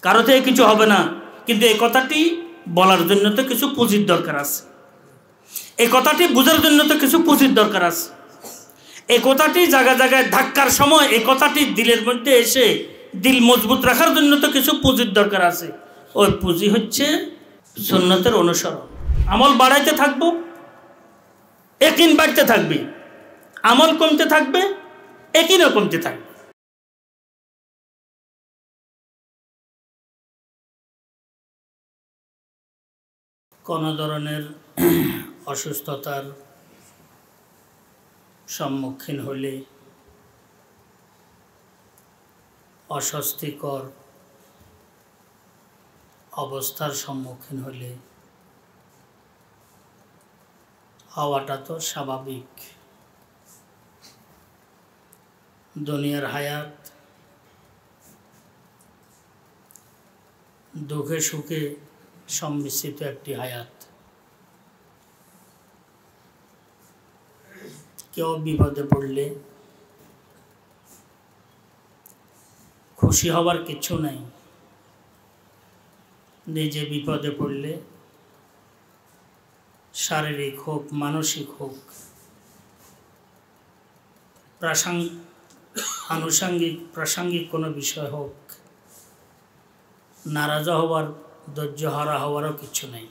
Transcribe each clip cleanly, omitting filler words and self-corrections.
কারো থেকে কিছু হবে না, কিন্তু এই কথাটি বলার জন্য তো কিছু পুঁজির দরকার আছে, এই কথাটি বোঝার জন্য তো কিছু পুঁজির দরকার আছে। এই কথাটি জায়গায় জায়গায় ধাক্কার সময় এই কথাটি দিলের মধ্যে এসে দিল মজবুত রাখার জন্য তো কিছু পুঁজির দরকার আছে। ওই পুঁজি হচ্ছে সুন্নতের অনুসরণ। আমল বাড়াইতে থাকবো, ইয়াকিন বাড়তে থাকবে, আমল কমতে থাকবে, ইয়াকিনও কমতে থাকবে। কোনো ধরনের অসুস্থতার সম্মুখীন হলে, অস্বস্তিকর অবস্থার সম্মুখীন হলে হওয়াটা তো স্বাভাবিক। দুনিয়ার হায়াত দুঃখে সুখে সম্মিশ্রিত একটি হায়াত। কেউ বিপদে পড়লে খুশি হবার কিছু নাই, নিজে বিপদে পড়লে শারীরিক হোক মানসিক হোক প্রাসঙ্গিক কোনো বিষয় হোক, নারাজ হওয়ার, ধৈর্য হারা হওয়ারও কিছু নেই।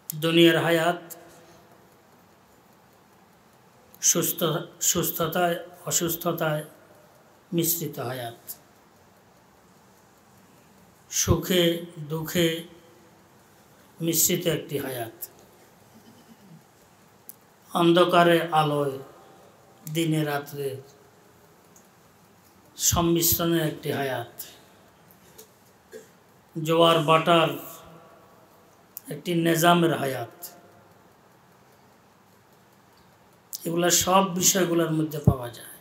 দুনিয়ার হায়াত সুস্থতায় অসুস্থতায় মিশ্রিত হায়াত, সুখে দুঃখে মিশ্রিত একটি হায়াত, অন্ধকারে আলোয়, দিনে রাত্রে সম্মিশ্রণের একটি হায়াত, জোয়ার বাটার একটি নিজামের হায়াত। এগুলা সব বিষয়গুলোর মধ্যে পাওয়া যায়।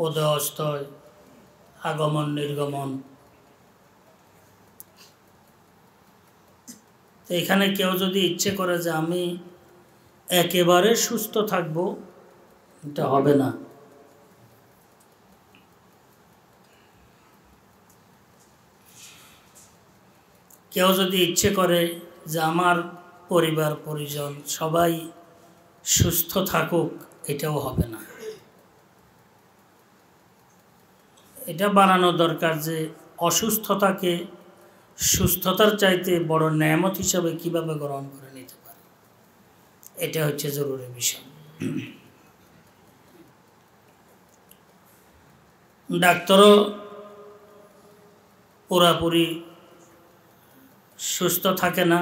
উদয় অস্তয়, আগমন নির্গমন। তো এখানে কেউ যদি ইচ্ছে করে যে আমি একেবারে সুস্থ থাকবো, এটা হবে না। কেউ যদি ইচ্ছে করে যে আমার পরিবার পরিজন সবাই সুস্থ থাকুক, এটাও হবে না। এটা বানানো দরকার যে অসুস্থতাকে সুস্থতার চাইতে বড় নেয়ামত হিসাবে কিভাবে গ্রহণ করে নিতে পারে, এটা হচ্ছে জরুরি বিষয়। ডাক্তারও পুরাপুরি সুস্থ থাকে না,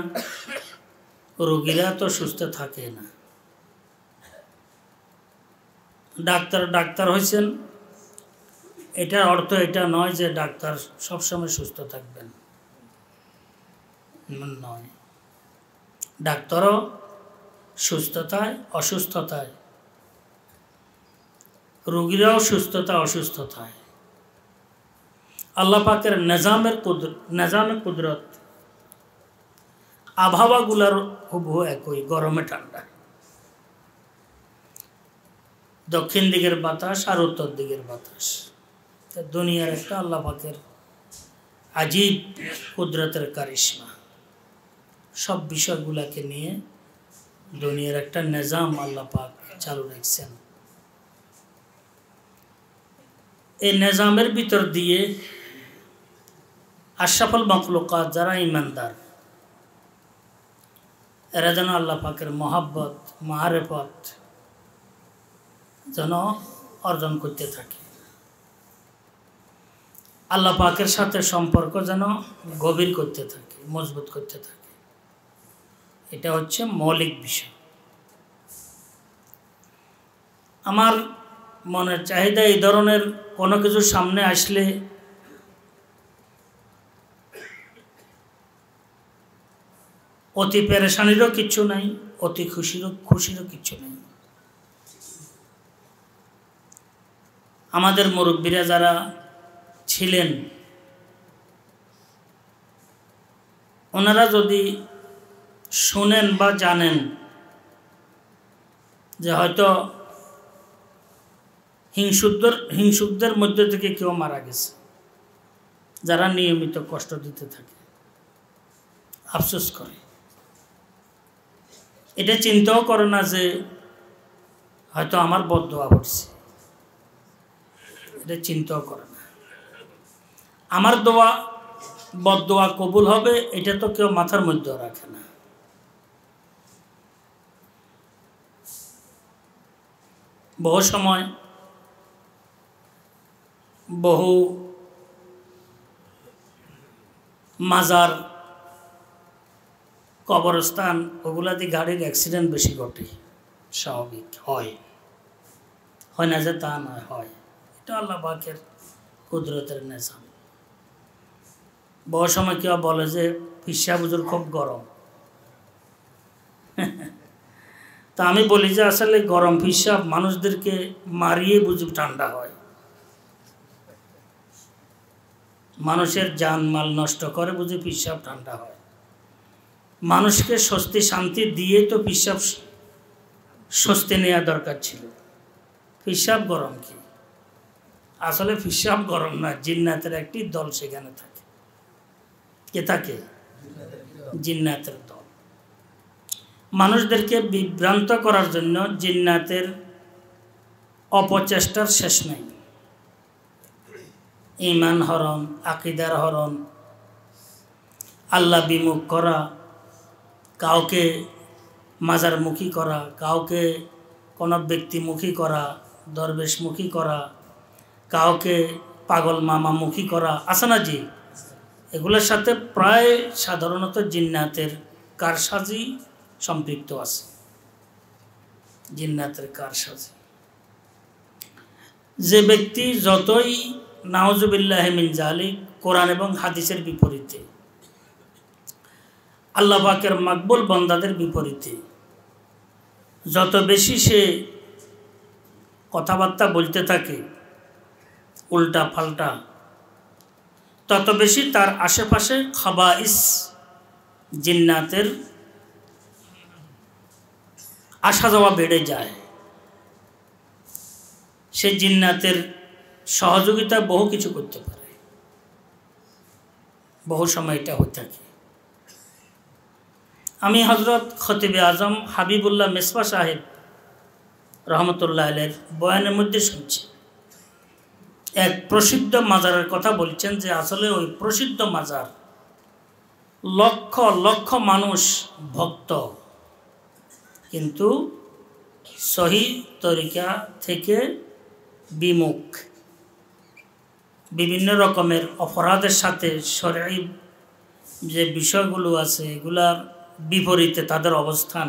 রোগীরা তো সুস্থ থাকে না। ডাক্তার হয়েছেন, এটার অর্থ এটা নয় যে ডাক্তার সবসময় সুস্থ থাকবেন, নয়। ডাক্তারও সুস্থতায় অসুস্থতায়, রোগীরাও সুস্থতা অসুস্থতায় আল্লাহ পাকের নিজামে কুদরত আবহাওয়াগুলার হুবহু একই, গরমে ঠান্ডা, দক্ষিণ দিকের বাতাস আর উত্তর দিকের বাতাস। দুনিয়ার একটা আল্লাহ পাকের আজীব কুদরতের কারিশমা। সব বিষয়গুলোকে নিয়ে দুনিয়ার একটা নিজাম আল্লাহ পাক চালু রাখছেন। এই নিজামের ভিতর দিয়ে আশরাফুল মাখলুকাত যারা ঈমানদার, এরা যেন আল্লাহ পাকের মহাব্বত মারেফত যেন অর্জন করতে থাকে, আল্লাহ পাকের সাথে সম্পর্ক যেন গভীর করতে থাকে, মজবুত করতে থাকে। এটা হচ্ছে মৌলিক বিষয়। আমার মনের চাহিদা এই ধরনের কোনো কিছু সামনে আসলে অতি পেরেশানিরও কিচ্ছু নাই, অতি খুশিরও কিচ্ছু নেই। আমাদের মুরব্বীরা যারা ছিলেন, ওনারা যদি শুনেন বা জানেন যে হয়তো হিংসুকদের মধ্যে থেকে কেউ মারা গেছে, যারা নিয়মিত কষ্ট দিতে থাকে, আফসোস করে। এটা চিন্তাও করে না যে হয়তো আমার বদদোয়া পড়ছে, এটা চিন্তাও করে না। আমার বদদোয়া কবুল হবে এটা তো কেউ মাথার মধ্যেও রাখে না। বহু সময় বহু মাজার, কবরস্থান, ওগুলাতে গাড়ির অ্যাক্সিডেন্ট বেশি ঘটে, স্বাভাবিক হয় না যে তা নয়, হয়। এটা আল্লাহ পাকের কুদরতের নিজাম। বহু সময় কেউ বলে যে পিসা হুজুর খুব গরম, তা আমি বলি যে আসলে গরম পিসাব মানুষদেরকে মারিয়ে বুঝি ঠান্ডা হয়। মানুষের জানমাল নষ্ট করে বুঝি পিসাব ঠান্ডা হয়। মানুষকে স্বস্তি শান্তি দিয়ে তো পিসাব স্বস্তি নেওয়া দরকার ছিল। পিসাব গরম কি? আসলে পিসাব গরম না, জিন্নাতের একটি দল সেখানে থাকে। কে থাকে? জিন্নাতের দল। মানুষদেরকে বিভ্রান্ত করার জন্য জিন্নাতের অপচেষ্টার শেষ নেই। ঈমান হরণ, আকীদার হরণ, আল্লাহ বিমুখ করা, কাউকে মাজারমুখী করা, কাউকে কোনো ব্যক্তিমুখী করা, দরবেশমুখী করা, কাউকে পাগল মামামুখী করা, আছে না জি? এগুলোর সাথে প্রায় সাধারণত জিন্নাতের কারসাজি সম্পৃক্ত আছে। জিন্নাতের কারসাজি। যে ব্যক্তি যতই নাউজুবিল্লাহি মিন যালিক কোরআন এবং হাদিসের বিপরীতে, আল্লাহ পাকের মাকবুল বান্দাদের বিপরীতে যত বেশি সে কথাবার্তা বলতে থাকে উল্টা পাল্টা, তত বেশি তার আশেপাশে খাবাইস জিন্নাতের আসা যাওয়া বেড়ে যায়। সে জিন্নাতের সহযোগিতা বহু কিছু করতে পারে, বহু সময় এটা হয়ে থাকে। আমি হযরত খতিবে আজম হাবিবুল্লাহ মেসবা সাহেব রহমতুল্লাহ আলাইহির বয়ানের মধ্যে শুনছি, এক প্রসিদ্ধ মাজারের কথা বলছেন যে আসলে ওই প্রসিদ্ধ মাজার লক্ষ লক্ষ মানুষ ভক্ত, কিন্তু সহি তরিকা থেকে বিমুখ, বিভিন্ন রকমের অপরাধের সাথে শরঈ যে বিষয়গুলো আছে এগুলার বিপরীতে তাদের অবস্থান।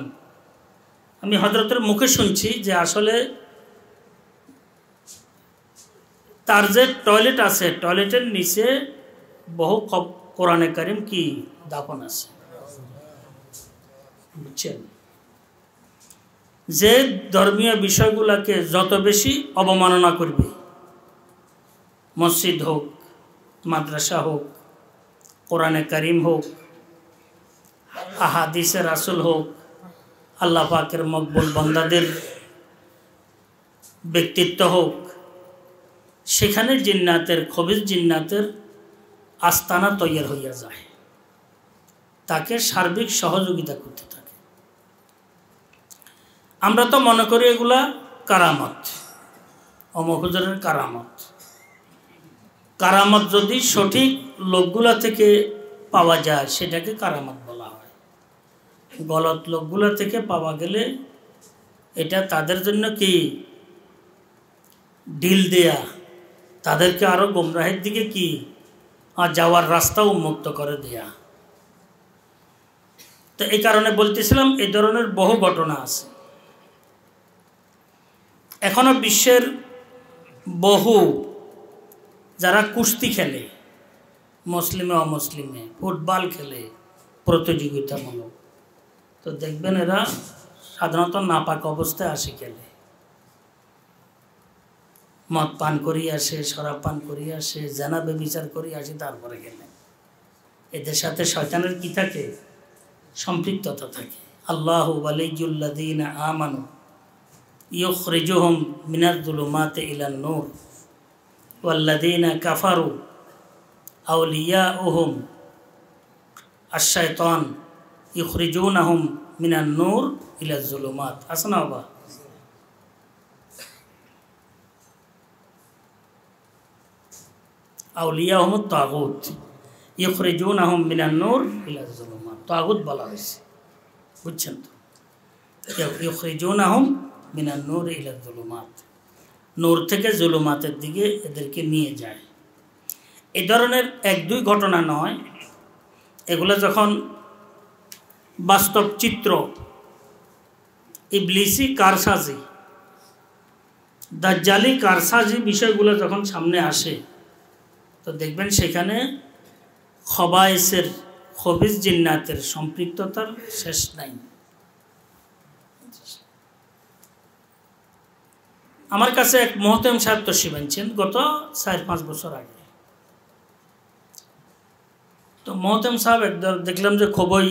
আমি হযরতের মুখে শুনছি যে আসলে তার যে টয়লেট আছে, টয়লেটের নিচে বহু কোরআনে কারিম কি দাফন আছে, বুঝছেন? যে ধর্মীয় বিষয়গুলোকে যত বেশি অবমাননা করবে, মসজিদ হোক, মাদ্রাসা হোক, কোরআনে কারিম হোক, আহাদিসে রাসূল হোক, আল্লাহ পাকের মকবুল বান্দাদের ব্যক্তিত্ব হোক, সেখানে জিন্নাতের খবিজ জিন্নাতের আস্তানা তৈরি হইয়া যায়, তাকে সার্বিক সহযোগিতা করতে থাকে। আমরা তো মনে করি এগুলা কারামত, অমুক হুজুরের কারামত। কারামত যদি সঠিক লোকগুলা থেকে পাওয়া যায় সেটাকে কারামত বলা হয়। গলত লোকগুলা থেকে পাওয়া গেলে এটা তাদের জন্য কি ঢিল দেয়া, তাদেরকে আরো গোমরাহের দিকে কি যাওয়ার রাস্তা উন্মুক্ত করে দেয়া। তো এই কারণে বলতেছিলাম এই ধরনের বহু ঘটনা আছে। এখনো বিশ্বের বহু যারা কুস্তি খেলে, মুসলিমে অমুসলিমে, ফুটবল খেলে প্রতিযোগিতামূলক, তো দেখবেন এরা সাধারণত নাপাক অবস্থায় আসে খেলে, মদ পান করিয়ে আসে, শরাব পান করিয়ে আসে, জানা বেবিচার করিয়ে আসে, তারপরে খেলে। এদের সাথে শয়তানের কি থাকে? সম্পৃক্ততা থাকে। আল্লাহু ওয়ালিয়্যুল্লাযীনা আমানু ইউখরিজুহুম মিনাজ-যুলুমাতি ইলান-নূর ওয়াল্লাযীনা কাফারু আউলিয়াউহুম আশ-শাইতান ইউখরিজুনাহুম মিনান-নূর ইলাজ-যুলুমাত। আছে না বাবা? আউলিয়াহুমুত তাগুত ইউখরিজুনাহুম মিনান-নূর ইলাজ-যুলুমাত। তাগুত বলা হয়েছে, বুঝছেন তো? ইউখরিজুনাহুম মিনান-নূর ইলাজ-যুলুমাত, নূর থেকে জুলুমাতের দিকে এদেরকে নিয়ে যায়। এই ধরনের এক দুই ঘটনা নয়, এগুলো যখন বাস্তব চিত্র, ইবলিসি কারসাজি, দাজ্জালি কারসাজি বিষয়গুলো যখন সামনে আসে, তো দেখবেন সেখানে খবায়েসের, খবিজ জিন্নাতের সম্পৃক্ততার শেষ নাই। আমার কাছে এক মোহতেম সাহেব তশরিফ আনছেন গত 4-5 বছর আগে। তো মোহতেম সাহেব একদম দেখলাম যে খুবই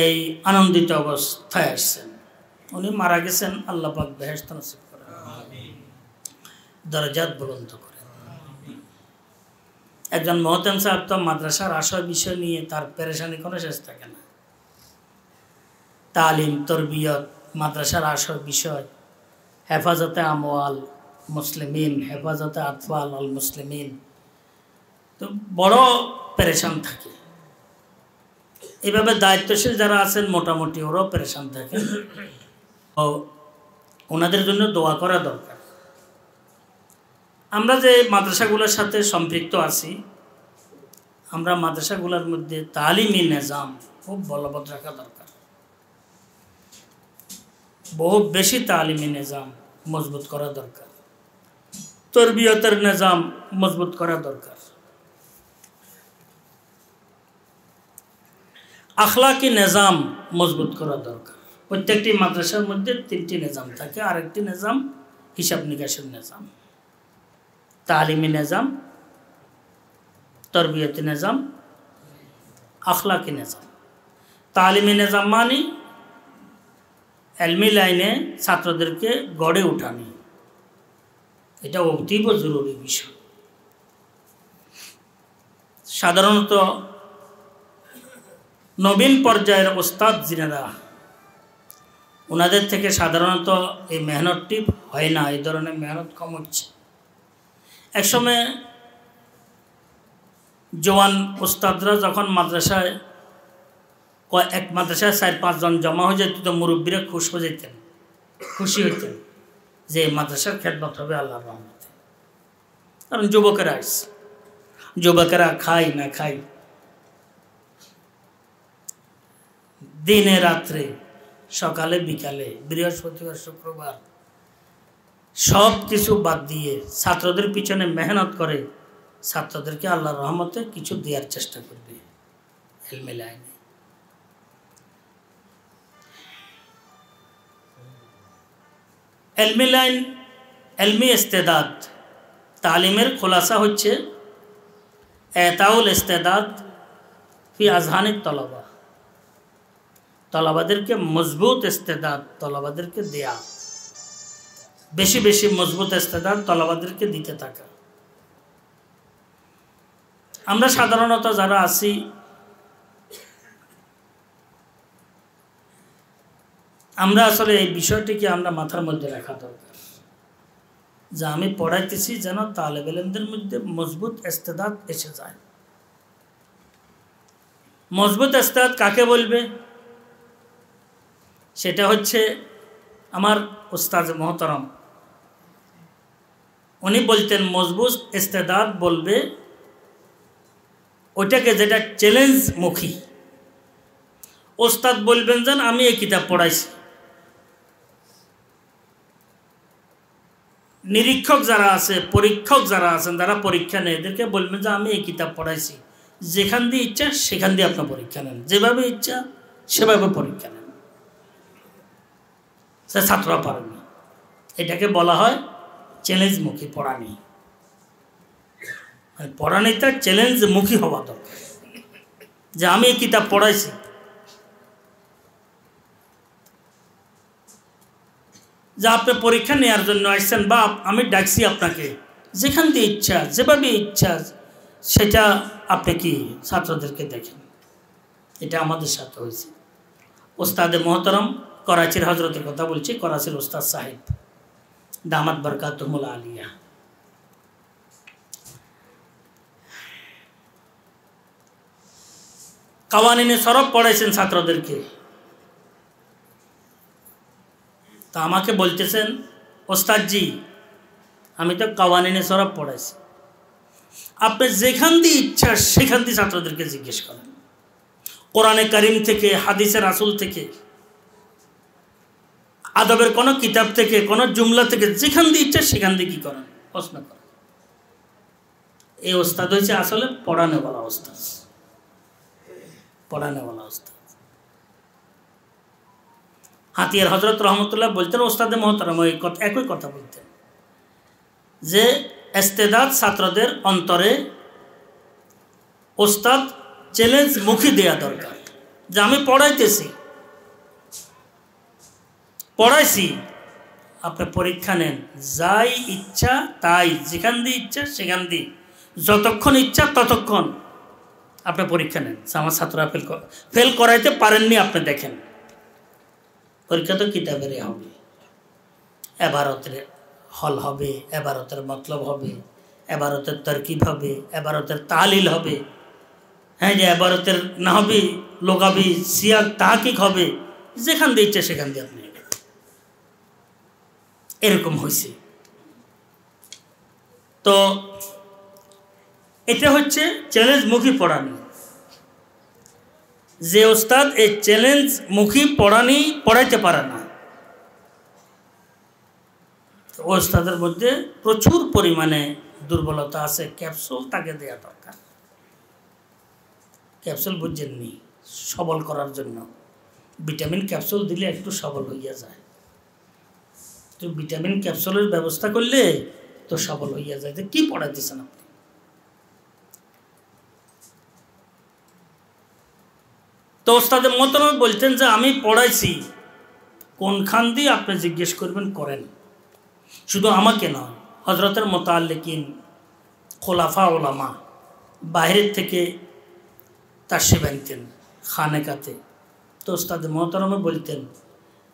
এই আনন্দিত অবস্থায় আসছেন। উনি মারা গেছেন, আল্লাহ পাক বেহেশত নসিব করেন, দরজাত বুলন্দ করেন। একজন মোহতেম সাহেব তো মাদ্রাসার আশয় বিষয় নিয়ে তার পেরেশানি কোনো শেষ থাকে না। তালিম, তরবিয়ত, মাদ্রাসার আশয় বিষয়, হেফাজতে আমওয়াল মুসলিমিন, হেফাজতে আতফাল আল মুসলিমিন, তো বড় পেরেশান থাকে। এইভাবে দায়িত্বশীল যারা আছেন মোটামুটি ওরাও পেরেশান থাকেন। ও ওনাদের জন্য দোয়া করা দরকার। আমরা যে মাদ্রাসাগুলোর সাথে সম্পৃক্ত আছি, আমরা মাদ্রাসাগুলোর মধ্যে তালিমি নিজাম খুব বলবৎ রাখা দরকার। বহু বেশি তালিমি নিজাম মজবুত করা দরকার, তরবিয়তের নিজাম মজবুত করা দরকার, আখলাকি নিজাম মজবুত করা দরকার। প্রত্যেকটি মাদ্রাসার মধ্যে 3টি নিজাম থাকে, আরেকটি নিজাম হিসাব নিকাশের নিজাম, তালিমি নিজাম, তরবিয়তি নিজাম, আখলাকি নিজাম। তালিমি নিজাম মানে এলমি লাইনে ছাত্রদেরকে গড়ে ওঠানি, এটা অতীব জরুরি বিষয়। সাধারণত নবীন পর্যায়ের ওস্তাদ যিনারা, ওনাদের থেকে সাধারণত এই মেহনতটি হয় না, এই ধরনের মেহনত কম হচ্ছে। একসময় জওয়ান ওস্তাদরা যখন মাদ্রাসায় এক মাদ্রাসায় 4-5 জন জমা হয়ে যেত, তো মুরব্বীরা খুশি হইতেন যে মাদ্রাসার খেদমত হবে আল্লাহর রহমতে। কারণ যুবকেরা আসছে, যুবকেরা খাই না খাই, দিনে রাত্রে, সকালে বিকালে, বৃহস্পতিবার শুক্রবার সব কিছু বাদ দিয়ে ছাত্রদের পিছনে মেহনত করে ছাত্রদেরকে আল্লাহর রহমতে কিছু দেওয়ার চেষ্টা করবে এলমি লাইনে। এলমি লাইন, এলমি ইস্তেদাদ, তালিমের খোলাসা হচ্ছে এতাউল ইস্তেদাদ ফি আজহানিত তলাবা, তলাবাদেরকে মজবুত ইস্তেদাদ তলাবাদেরকে দেয়া, বেশি বেশি মজবুত ইস্তেদাদ তলাবাদেরকে দিতে থাকা। আমরা সাধারণত যারা আছি, আমরা আসলে এই বিষয়টিকে আমরা মাথার মধ্যে রাখা দরকার যে আমি পড়াইতেছি যেন তালেব ইলমদের মধ্যে মজবুত ইস্তেদাদ এসে যায়। মজবুত ইস্তেদাদ কাকে বলবে? সেটা হচ্ছে আমার উস্তাদ মোহতারাম, উনি বলতেন মজবুত ইস্তেদাদ বলবে ওইটাকে যেটা চ্যালেঞ্জ মুখী। ওস্তাদ বলবেন যেন আমি এই কিতাব পড়াইছি, নিরীক্ষক যারা আছে, পরীক্ষক যারা আছেন, যারা পরীক্ষা নেয়, এদেরকে বলবেন যে আমি এই কিতাব পড়াইছি, যেখান দিয়ে ইচ্ছা সেখান দিয়ে আপনার পরীক্ষা নেন, যেভাবে ইচ্ছা সেভাবে পরীক্ষা নেন, সে ছাত্ররা পারেন না। এটাকে বলা হয় চ্যালেঞ্জমুখী পড়ানি। পড়ানিটা চ্যালেঞ্জমুখী হওয়া দরকার, যে আমি এই কিতাব পড়াইছি। যে আপনি পরীক্ষা নেওয়ার জন্য আসছেন বা আমি ডাকছি আপনাকে, যেখান দিয়ে ইচ্ছা যেভাবে ইচ্ছা সেটা আপনি কি ছাত্রদেরকে দেখেন। এটা আমাদের সাথে হয়েছে। ওস্তাদে মোহতারাম করাচির হজরতের কথা বলছি, করাচির ওস্তাদ সাহেব দামাত বরকাতুহুল আলিয়া, কাওয়ানিনে সরফ পড়াইছেন ছাত্রদেরকে। তা আমাকে বলতেছেন, ওস্তাদজি আমি তো কাওয়ানিনে সরফ পড়াইছি, আপনি যেখান দিয়ে ইচ্ছা সেখান দিয়ে ছাত্রদেরকে জিজ্ঞেস করেন, কোরআনে কারিম থেকে, হাদিসের রাসূল থেকে, আদবের কোনো কিতাব থেকে, কোনো জুমলা থেকে, যেখান দিয়ে ইচ্ছা সেখান দিয়ে কী করেন, প্রশ্ন করেন। এই ওস্তাদ হয়েছে আসলে পড়ানেওয়ালা ওস্তাদ, পড়ানেওয়ালা ওস্তাদ। হাতিয়ার হজরত রহমতুল্লাহ বলতেন, ওস্তাদে মোহতারাম ওই একই কথা বলতেন যে ইস্তেদাদ ছাত্রদের অন্তরে ওস্তাদ চ্যালেঞ্জ মুখী দেওয়া দরকার, যে আমি পড়াইছি, আপনি পরীক্ষা নেন, যাই ইচ্ছা তাই, যেখান দিয়ে ইচ্ছা সেখান দিয়ে, যতক্ষণ ইচ্ছা ততক্ষণ আপনি পরীক্ষা নেন। আমার ছাত্ররা ফেল করাইতে পারেননি, আপনি দেখেন পরীক্ষা তো কিতাবের হবে, এবারতের হল হবে, এবারতের মতলব হবে, এবারতের তরকিব হবে, এবারতের তাহলিল হবে, হ্যাঁ যে এবারতের নাহবি লোগাবি সিয়াক তাহকিক হবে, যেখান দিয়ে ইচ্ছা সেখান দিয়ে আপনি এরকম হয়েছে। তো এটা হচ্ছে চ্যালেঞ্জ মুখী পড়ানি। যে ওস্তাদ এই চ্যালেঞ্জ মুখী পড়ানি পড়াইতে পারে না, ওস্তাদের মধ্যে প্রচুর পরিমাণে দুর্বলতা আছে, ক্যাপসুল তাকে দেওয়া দরকার। ক্যাপসুল বুঝছেননি, সবল করার জন্য ভিটামিন ক্যাপসুল দিলে একটু সবল হইয়া যায়, তো ভিটামিন ক্যাপসুলের ব্যবস্থা করলে তো সবল হইয়া যায়। তো কি পড়াইতেছেন আপনি? তো ওস্তাদে মোহতারাম বলতেন যে আমি পড়াইছি, কোনখান দিয়ে আপনি জিজ্ঞেস করবেন করেন, শুধু আমাকে নয়, হজরতের মোতাল্লিকিন খোলাফা ওলামা বাইরের থেকে তাশরিফ আনতেন খানেকাতে। তো ওস্তাদে মোহতারামে বলতেন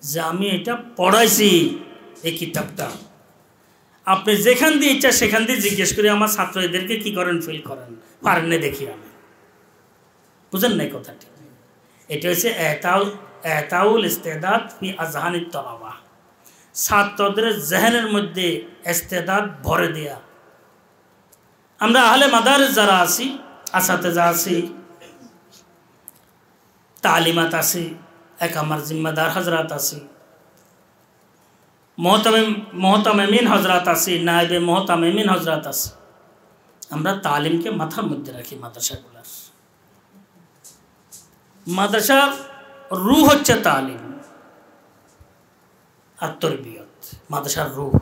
যে আমি এটা পড়াইছি, এই কিতাবটা আপনি যেখান দিয়ে ইচ্ছা সেখান দিয়ে জিজ্ঞেস করে আমার ছাত্র এদেরকে কী করেন, ফিল করেন, পারেন না দেখি আমি। বুঝেন নাই কথাটি? এটা হচ্ছে এতাউল ইস্তেদাদ ফি আজহানি তলাবা, ছাত্রদের জেহেনের মধ্যে ইস্তেদাদ ভরে দেয়া। আমরা আহলে মাদারিস যারা আছি, আসাতেজা আছি, তালিমাত আছি, এক আমার জিম্মাদার হজরত আছি, মোহতামিন হজরত আছি, নায়েবে মোহতামিন হজরত আছি, আমরা তালিমকে মাথার মধ্যে রাখি। মাদ্রাসাগুলার মাদ্রাসার রূহ হচ্ছে তালিম আর তরবিয়ত, মাদ্রাসার রূহ।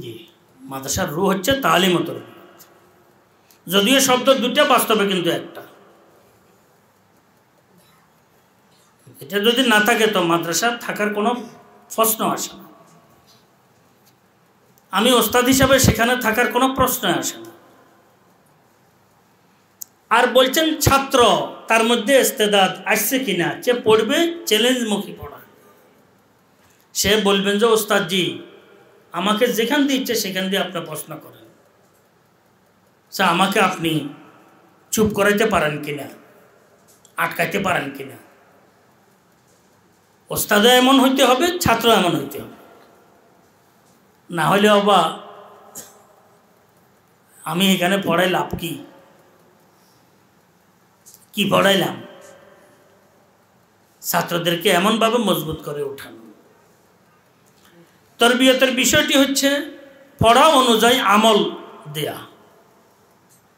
জি, মাদ্রাসার রূহ হচ্ছে তালিম ও তরবিয়ত, যদিও শব্দ দুটো, বাস্তবে কিন্তু একটা। এটা যদি না থাকে তো মাদ্রাসা থাকার কোনো প্রশ্ন আসে না। আমি ওস্তাদ হিসাবে সেখানে থাকার কোনো প্রশ্ন আসে না। আর বলছেন ছাত্র, তার মধ্যে ইস্তেদাদ আসছে কিনা, সে পড়বে চ্যালেঞ্জমুখী পড়া। সে বলবেন যে ওস্তাদজি আমাকে যেখান দিয়ে ইচ্ছে সেখান দিয়ে আপনি প্রশ্ন করেন, আমাকে আপনি চুপ করাইতে পারেন কিনা, আটকাইতে পারেন কিনা। ওস্তাদও এমন হইতে হবে, ছাত্র এমন হইতে হবে, না হলে বাবা আমি এখানে পড়াই লাভ কি, কি পড়াইলাম? ছাত্রদেরকে এমনভাবে মজবুত করে ওঠানো। তরবিয়তের বিষয়টি হচ্ছে পড়া অনুযায়ী আমল দেয়া,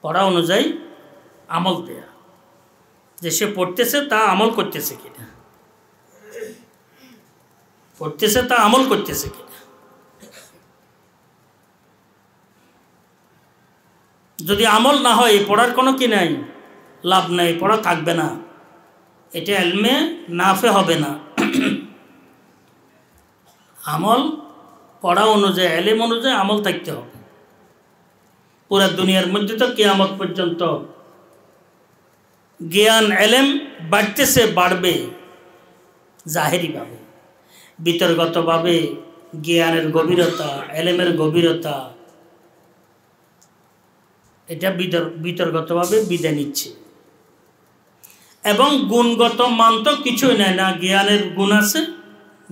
পড়া অনুযায়ী আমল দেয়া, যে সে পড়তেছে তা আমল করতেছে কিনা, পড়তেছে তা আমল করতেছে কিনা। যদি আমল না হয় পড়ার কোনো কি নাই, লাভ নাই, পড়া থাকবে না, এটা ইলমে নাফে হবে না। আমল পড়া অনুযায়ী, এলেম অনুযায়ী আমল থাকতে হবে। পুরা দুনিয়ার মধ্যে তো কিয়ামত পর্যন্ত জ্ঞান এলেম বাড়তেছে, বাড়বে জাহেরিভাবে, বিতর্গতভাবে জ্ঞানের গভীরতা, এলেমের গভীরতা এটা বিতর্গতভাবে বিদায় নিচ্ছে। এবং গুণগত মান তো কিছুই নেয় না। জ্ঞানের গুণ আছে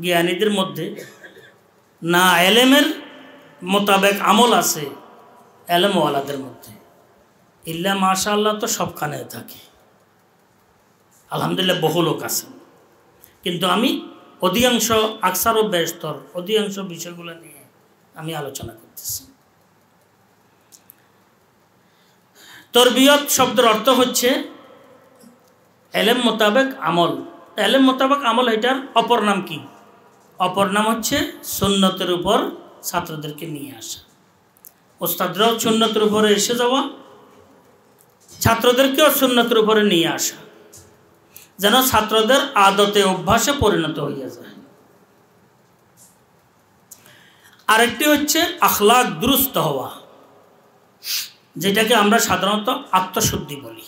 জ্ঞানীদের মধ্যে, না এলেমের মোতাবেক আমল আছে এলেমওয়ালাদের মধ্যে। ইল্লা মাশাআল্লাহ তো সবখানে থাকে, আলহামদুলিল্লাহ বহু লোক আছেন। কিন্তু আমি অধিকাংশ আকসার ও বেশতর অধিকাংশ বিষয়গুলো নিয়ে আমি আলোচনা করতেছি। তরবিয়ত শব্দের অর্থ হচ্ছে এলেম মোতাবেক আমল। এলেম মোতাবেক আমল এটার অপর নাম কি? অপর নাম হচ্ছে সুন্নতের উপর ছাত্রদেরকে নিয়ে আসা। ওস্তাদরাও সুন্নতের উপরে এসে যাওয়া, ছাত্রদেরকেও সুন্নতের উপরে নিয়ে আসা, যেন ছাত্রদের আদতে অভ্যাসে পরিণত হইয়া যায়। আরেকটি হচ্ছে আখলাক দুরুস্ত হওয়া, যেটাকে আমরা সাধারণত আত্মশুদ্ধি বলি।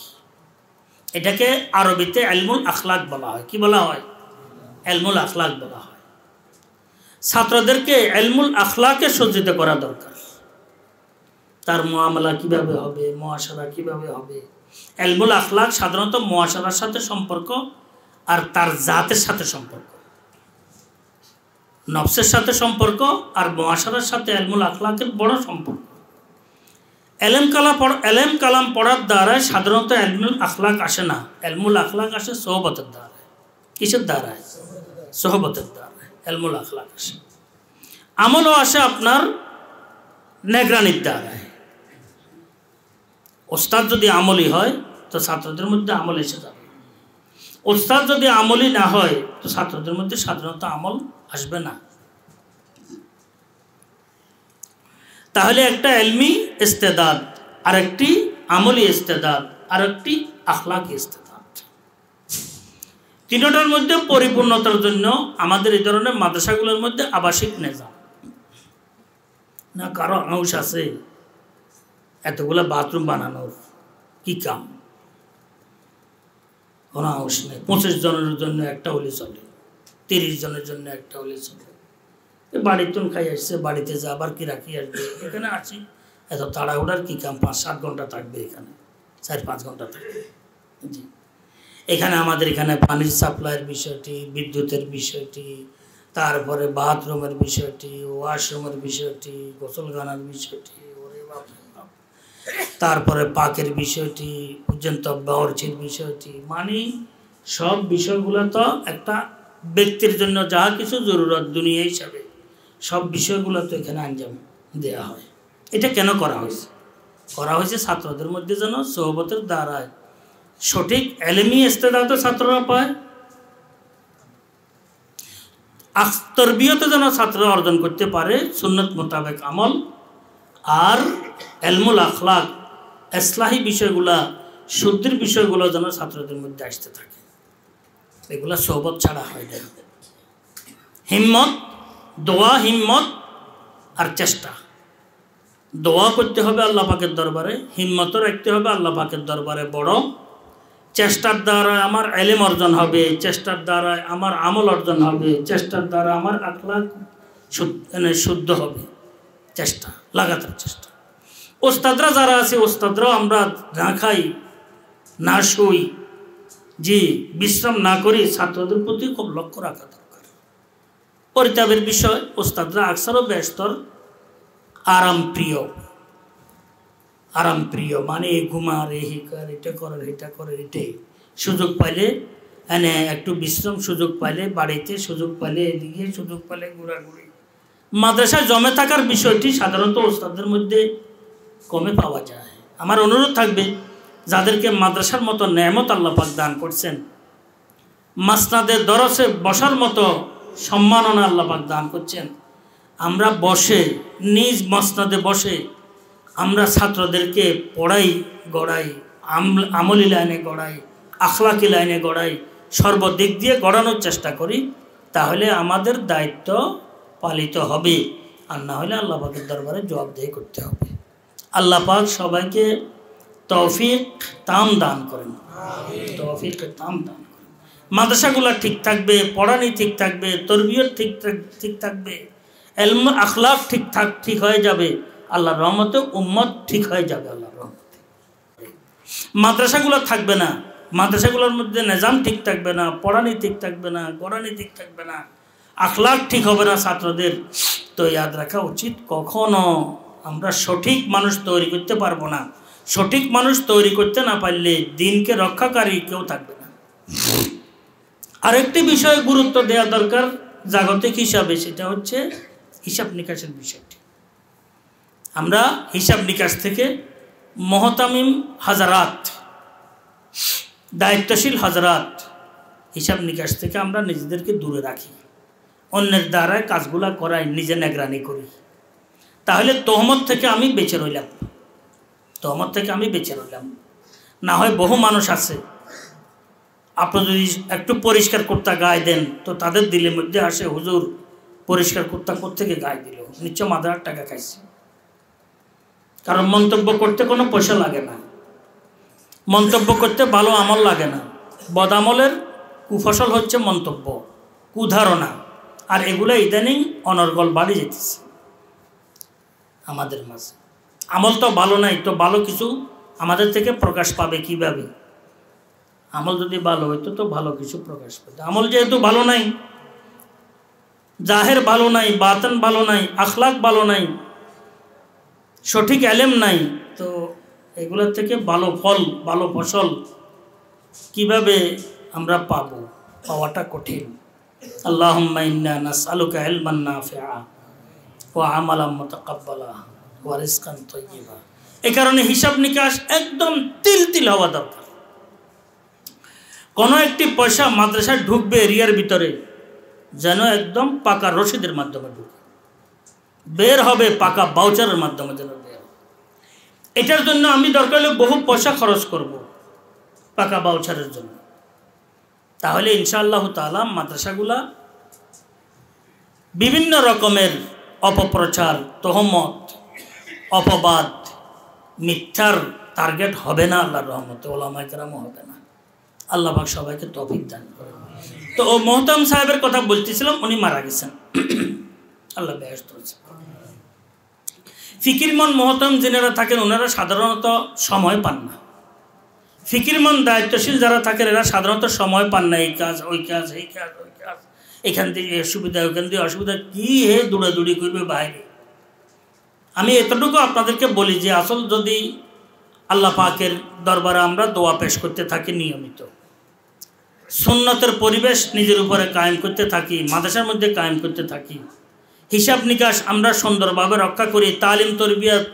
এটাকে আরবিতে ইলমুল আখলাক বলা হয়। কি বলা হয়? ইলমুল আখলাক বলা হয়। ছাত্রদেরকে ইলমুল আখলাকে সজ্জিত করা দরকার। তার মুআমালা কিভাবে হবে, মুআশারা কিভাবে হবে। ইলমুল আখলাক সাধারণত মুআশারার সাথে সম্পর্ক আর তার জাতের সাথে সম্পর্ক, নফসের সাথে সম্পর্ক আর মুআশারার সাথে ইলমুল আখলাকের বড় সম্পর্ক। এলেম কালাম পড়ার দ্বারায় সাধারণত ইলমুল আখলাক আসে না। ইলমুল আখলাক আসে সোহবতের দ্বারায়। কিসের দ্বারায়? সোহবতের দ্বারায় ইলমুল আখলাক আসে। আমলও আসে আপনার নেগরানির দ্বারায়। ওস্তাদ যদি আমলি হয় তো ছাত্রদের মধ্যে আমল এসে যাবে। ওস্তাদ যদি আমলি না হয় তো ছাত্রদের মধ্যে সাধারণত আমল আসবে না। তাহলে একটা ইলমি ইস্তেদাদ, আরেকটি আমলি ইস্তেদাদ, আরেকটি আখলাকি ইস্তেদাদ। তিনটার মধ্যে পরিপূর্ণতার জন্য আমাদের এই ধরনের মাদ্রাসাগুলোর মধ্যে আবাসিক নিজাম না, কারো আউশ আছে এতগুলো বাথরুম বানানোর কি কাম? কোনো আউশ নেই। 25 জনের জন্য একটা হলে চলে, 30 জনের জন্য একটা হলে চলে। বাড়িতে খাই আসছে, বাড়িতে যা আবার কি রাখি আসবে, এখানে আছি এত তাড়াহুড়ার কি কাম? 5-7 ঘন্টা থাকবে এখানে, 4-5 ঘন্টা থাকবে। জি, এখানে আমাদের এখানে পানির সাপ্লাইয়ের বিষয়টি, বিদ্যুতের বিষয়টি, তারপরে বাথরুমের বিষয়টি, ওয়াশরুমের বিষয়টি, গোসলখানার বিষয়টি, ওরে বাপ, তারপরে পাকের বিষয়টি, পর্যন্ত বাবরচির বিষয়টি, মানে সব বিষয়গুলো তো একটা ব্যক্তির জন্য যা কিছু জরুরত দুনিয়া হিসাবে সব বিষয়গুলো তো এখানে আঞ্জাম দেওয়া হয়। এটা কেন করা হয়েছে? করা হয়েছে ছাত্রদের মধ্যে যেন সোহবতের দ্বারায় সঠিক এলেমি ইস্তেদাদ ছাত্ররা পায়, তরবিয়তে যেন ছাত্ররা অর্জন করতে পারে সুন্নত মোতাবেক আমল, আর ইলমুল আখলাক ইসলাহি বিষয়গুলা, শুদ্ধির বিষয়গুলো যেন ছাত্রদের মধ্যে আসতে থাকে। এগুলা সোহবত ছাড়া হয় না। হিম্মত, দোয়া, হিম্মত আর চেষ্টা। দোয়া করতে হবে আল্লাহ পাকের দরবারে, হিম্মতও রাখতে হবে আল্লাহ পাকের দরবারে বড়। চেষ্টার দ্বারা আমার ইলম অর্জন হবে, চেষ্টার দ্বারা আমার আমল অর্জন হবে, চেষ্টার দ্বারা আমার আখলাক শুদ্ধ হবে। চেষ্টা, লাগাতার চেষ্টা। ওস্তাদরা যারা আছে, ওস্তাদরাও আমরা না খাই না শুই, জি বিশ্রাম না করি, ছাত্রদের প্রতি খুব লক্ষ্য রাখা দরকার। পরিতাপের বিষয়, ওস্তাদরা আকসারও ব্যস্তর আরাম প্রিয়। আরাম প্রিয় মানে ঘুমার, এটা করার, এটা করে, এটাই সুযোগ পাইলে এনে একটু বিশ্রাম, সুযোগ পাইলে বাড়িতে, সুযোগ পাইলে এদিকে, সুযোগ পাইলে ঘোরাঘুরি। মাদ্রাসায় জমে থাকার বিষয়টি সাধারণত ওস্তাদদের মধ্যে কমে পাওয়া যায়। আমার অনুরোধ থাকবে যাদেরকে মাদ্রাসার মতো নেয়ামত আল্লাহ পাক দান করছেন, মাসনাদে দরসে বসার মতো সম্মাননা আল্লাহ পাক দান করছেন, আমরা বসে নিজ মাসনাদে বসে আমরা ছাত্রদেরকে পড়াই, গড়াই, আমলি লাইনে গড়াই, আখলাকি লাইনে গড়াই, সর্বদিক দিয়ে গড়ানোর চেষ্টা করি। তাহলে আমাদের দায়িত্ব পালিত হবে, আর না হলে আল্লাহ পাকের দরবারে জবাবদেহি করতে হবে। আল্লাহ পাক সবাইকে তৌফিক তাম দান করেন, তৌফিক তাম দান করেন। মাদ্রাসাগুলো ঠিক থাকবে, পড়ানি ঠিক থাকবে, তরবিয়ত ঠিক থাকবে, ইলম আখলাক ঠিক হয়ে যাবে, আল্লাহর রহমতে উম্মত ঠিক হয়ে যাবে আল্লাহর রহমতে। মাদ্রাসাগুলো থাকবে না, মাদ্রাসাগুলোর মধ্যে নিজাম ঠিক থাকবে না, পড়ানি ঠিক থাকবে না, গড়ানি ঠিক থাকবে না, আখলাক ঠিক হবে না ছাত্রদের, তো ইয়াদ রাখা উচিত কখনো আমরা সঠিক মানুষ তৈরি করতে পারবো না। সঠিক মানুষ তৈরি করতে না পারলে দিনকে রক্ষাকারী কেউ থাকবে না। আরেকটি বিষয়ে গুরুত্ব দেওয়া দরকার জাগতিক হিসাবে, সেটা হচ্ছে হিসাব নিকাশের বিষয়টি। আমরা হিসাব নিকাশ থেকে মুহতামিম হাজারাত, দায়িত্বশীল হাজারাত, হিসাব নিকাশ থেকে আমরা নিজেদেরকে দূরে রাখি, অন্যের দ্বারায় কাজগুলা করাই, নিজে নিগরানি করি, তাহলে তহমত থেকে আমি বেঁচে রইলাম, তহমত থেকে আমি বেঁচে রইলাম। না হয় বহু মানুষ আছে, আপনি যদি একটু পরিষ্কার কর্তা গায়ে দেন তো তাদের দিলের মধ্যে আসে, হুজুর পরিষ্কার কর্তা কোত্থেকে গায়ে দিল, নিশ্চয় মাদার টাকা খাইছে। কারণ মন্তব্য করতে কোনো পয়সা লাগে না, মন্তব্য করতে ভালো আমল লাগে না। বদ আমলের কুফসল হচ্ছে মন্তব্য, কুধারণা, আর এগুলো ইদানিং অনর্গল বাড়ি যেতেছে আমাদের মাঝে। আমল তো ভালো নাই, তো ভালো কিছু আমাদের থেকে প্রকাশ পাবে কিভাবে? আমল যদি ভালো হইতো তো ভালো কিছু প্রকাশ পেত। আমল যেহেতু ভালো নাই, জাহের ভালো নাই, বাতন ভালো নাই, আখলাক ভালো নাই, সঠিক এলেম নাই, তো এগুলোর থেকে ভালো ফল, ভালো ফসল কিভাবে আমরা পাবো? পাওয়াটা কঠিন। আল্লাহুম্মা ইন্না নাসআলুকা ইলমান নাফিআ ওয়া আমালান মুতাকাব্বালা ওয়া রিজকান তাইয়্যিবা। এই কারণে হিসাব নিকাশ একদম তিল হওয়া দরকার। কোনো একটি পয়সা মাদ্রাসায় ঢুকবে এরিয়ার ভিতরে, যেন একদম পাকা রসিদের মাধ্যমে ঢুকে, বের হবে পাকা বাউচারের মাধ্যমে যেন বের। এটার জন্য আমি দরকার হলে বহু পয়সা খরচ করব পাকা বাউচারের জন্য, তাহলে ইনশাআল্লাহ তাআলা মাদ্রাসাগুলা বিভিন্ন রকমের অপপ্রচার, তহমত, অপবাদ, মিথ্যার টার্গেট হবে না আল্লাহর রহমতে, ওলামায়ে কেরামও হবে না। আল্লাহ পাক সবাইকে তৌফিক দান করেন। তো ও মোহতাম সাহেবের কথা বলতেছিলাম, উনি মারা গেছেন, আল্লাহ বেহেশত দিয়েছেন। ফিকিরমন মোহতাম যিনারা থাকেন ওনারা সাধারণত সময় পান না। ফিকিরমন দায়িত্বশীল যারা থাকেন এরা সাধারণত সময় পান না, এই কাজ ওই কাজ, এই কাজ ওই কাজ, এখান থেকে সুবিধা ওখান থেকে অসুবিধা, কি হে দৌড়াদৌড়ি করবে বাইরে। আমি এতটুকু আপনাদেরকে বলি যে আসল যদি আল্লাহ পাকের দরবারে আমরা দোয়া পেশ করতে থাকি নিয়মিত, সুন্নতের পরিবেশ নিজের উপরে কায়েম করতে থাকি, মাদ্রাসার মধ্যে কায়েম করতে থাকি, হিসাব নিকাশ আমরা সুন্দরভাবে রক্ষা করি, তালিম তরবিয়ত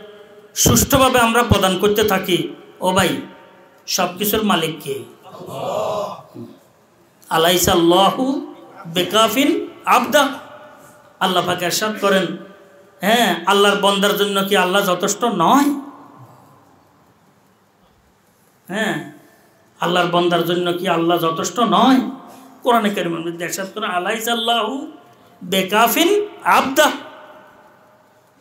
সুষ্ঠুভাবে আমরা প্রদান করতে থাকি, ও ভাই সব কিছুর মালিক কে? আলাইসাল্লাহু বিকাফিন আবদা। আল্লাহ পাক ইরশাদ করেন, হ্যাঁ আল্লাহর বান্দার জন্য কি আল্লাহ যথেষ্ট নয়? হ্যাঁ আল্লাহর বান্দার জন্য কি আল্লাহ যথেষ্ট নয়? কোরআনে কারীমের মধ্যে ইরশাদ করেন আলাইসাল্লাহু বিকাফিন আবদা।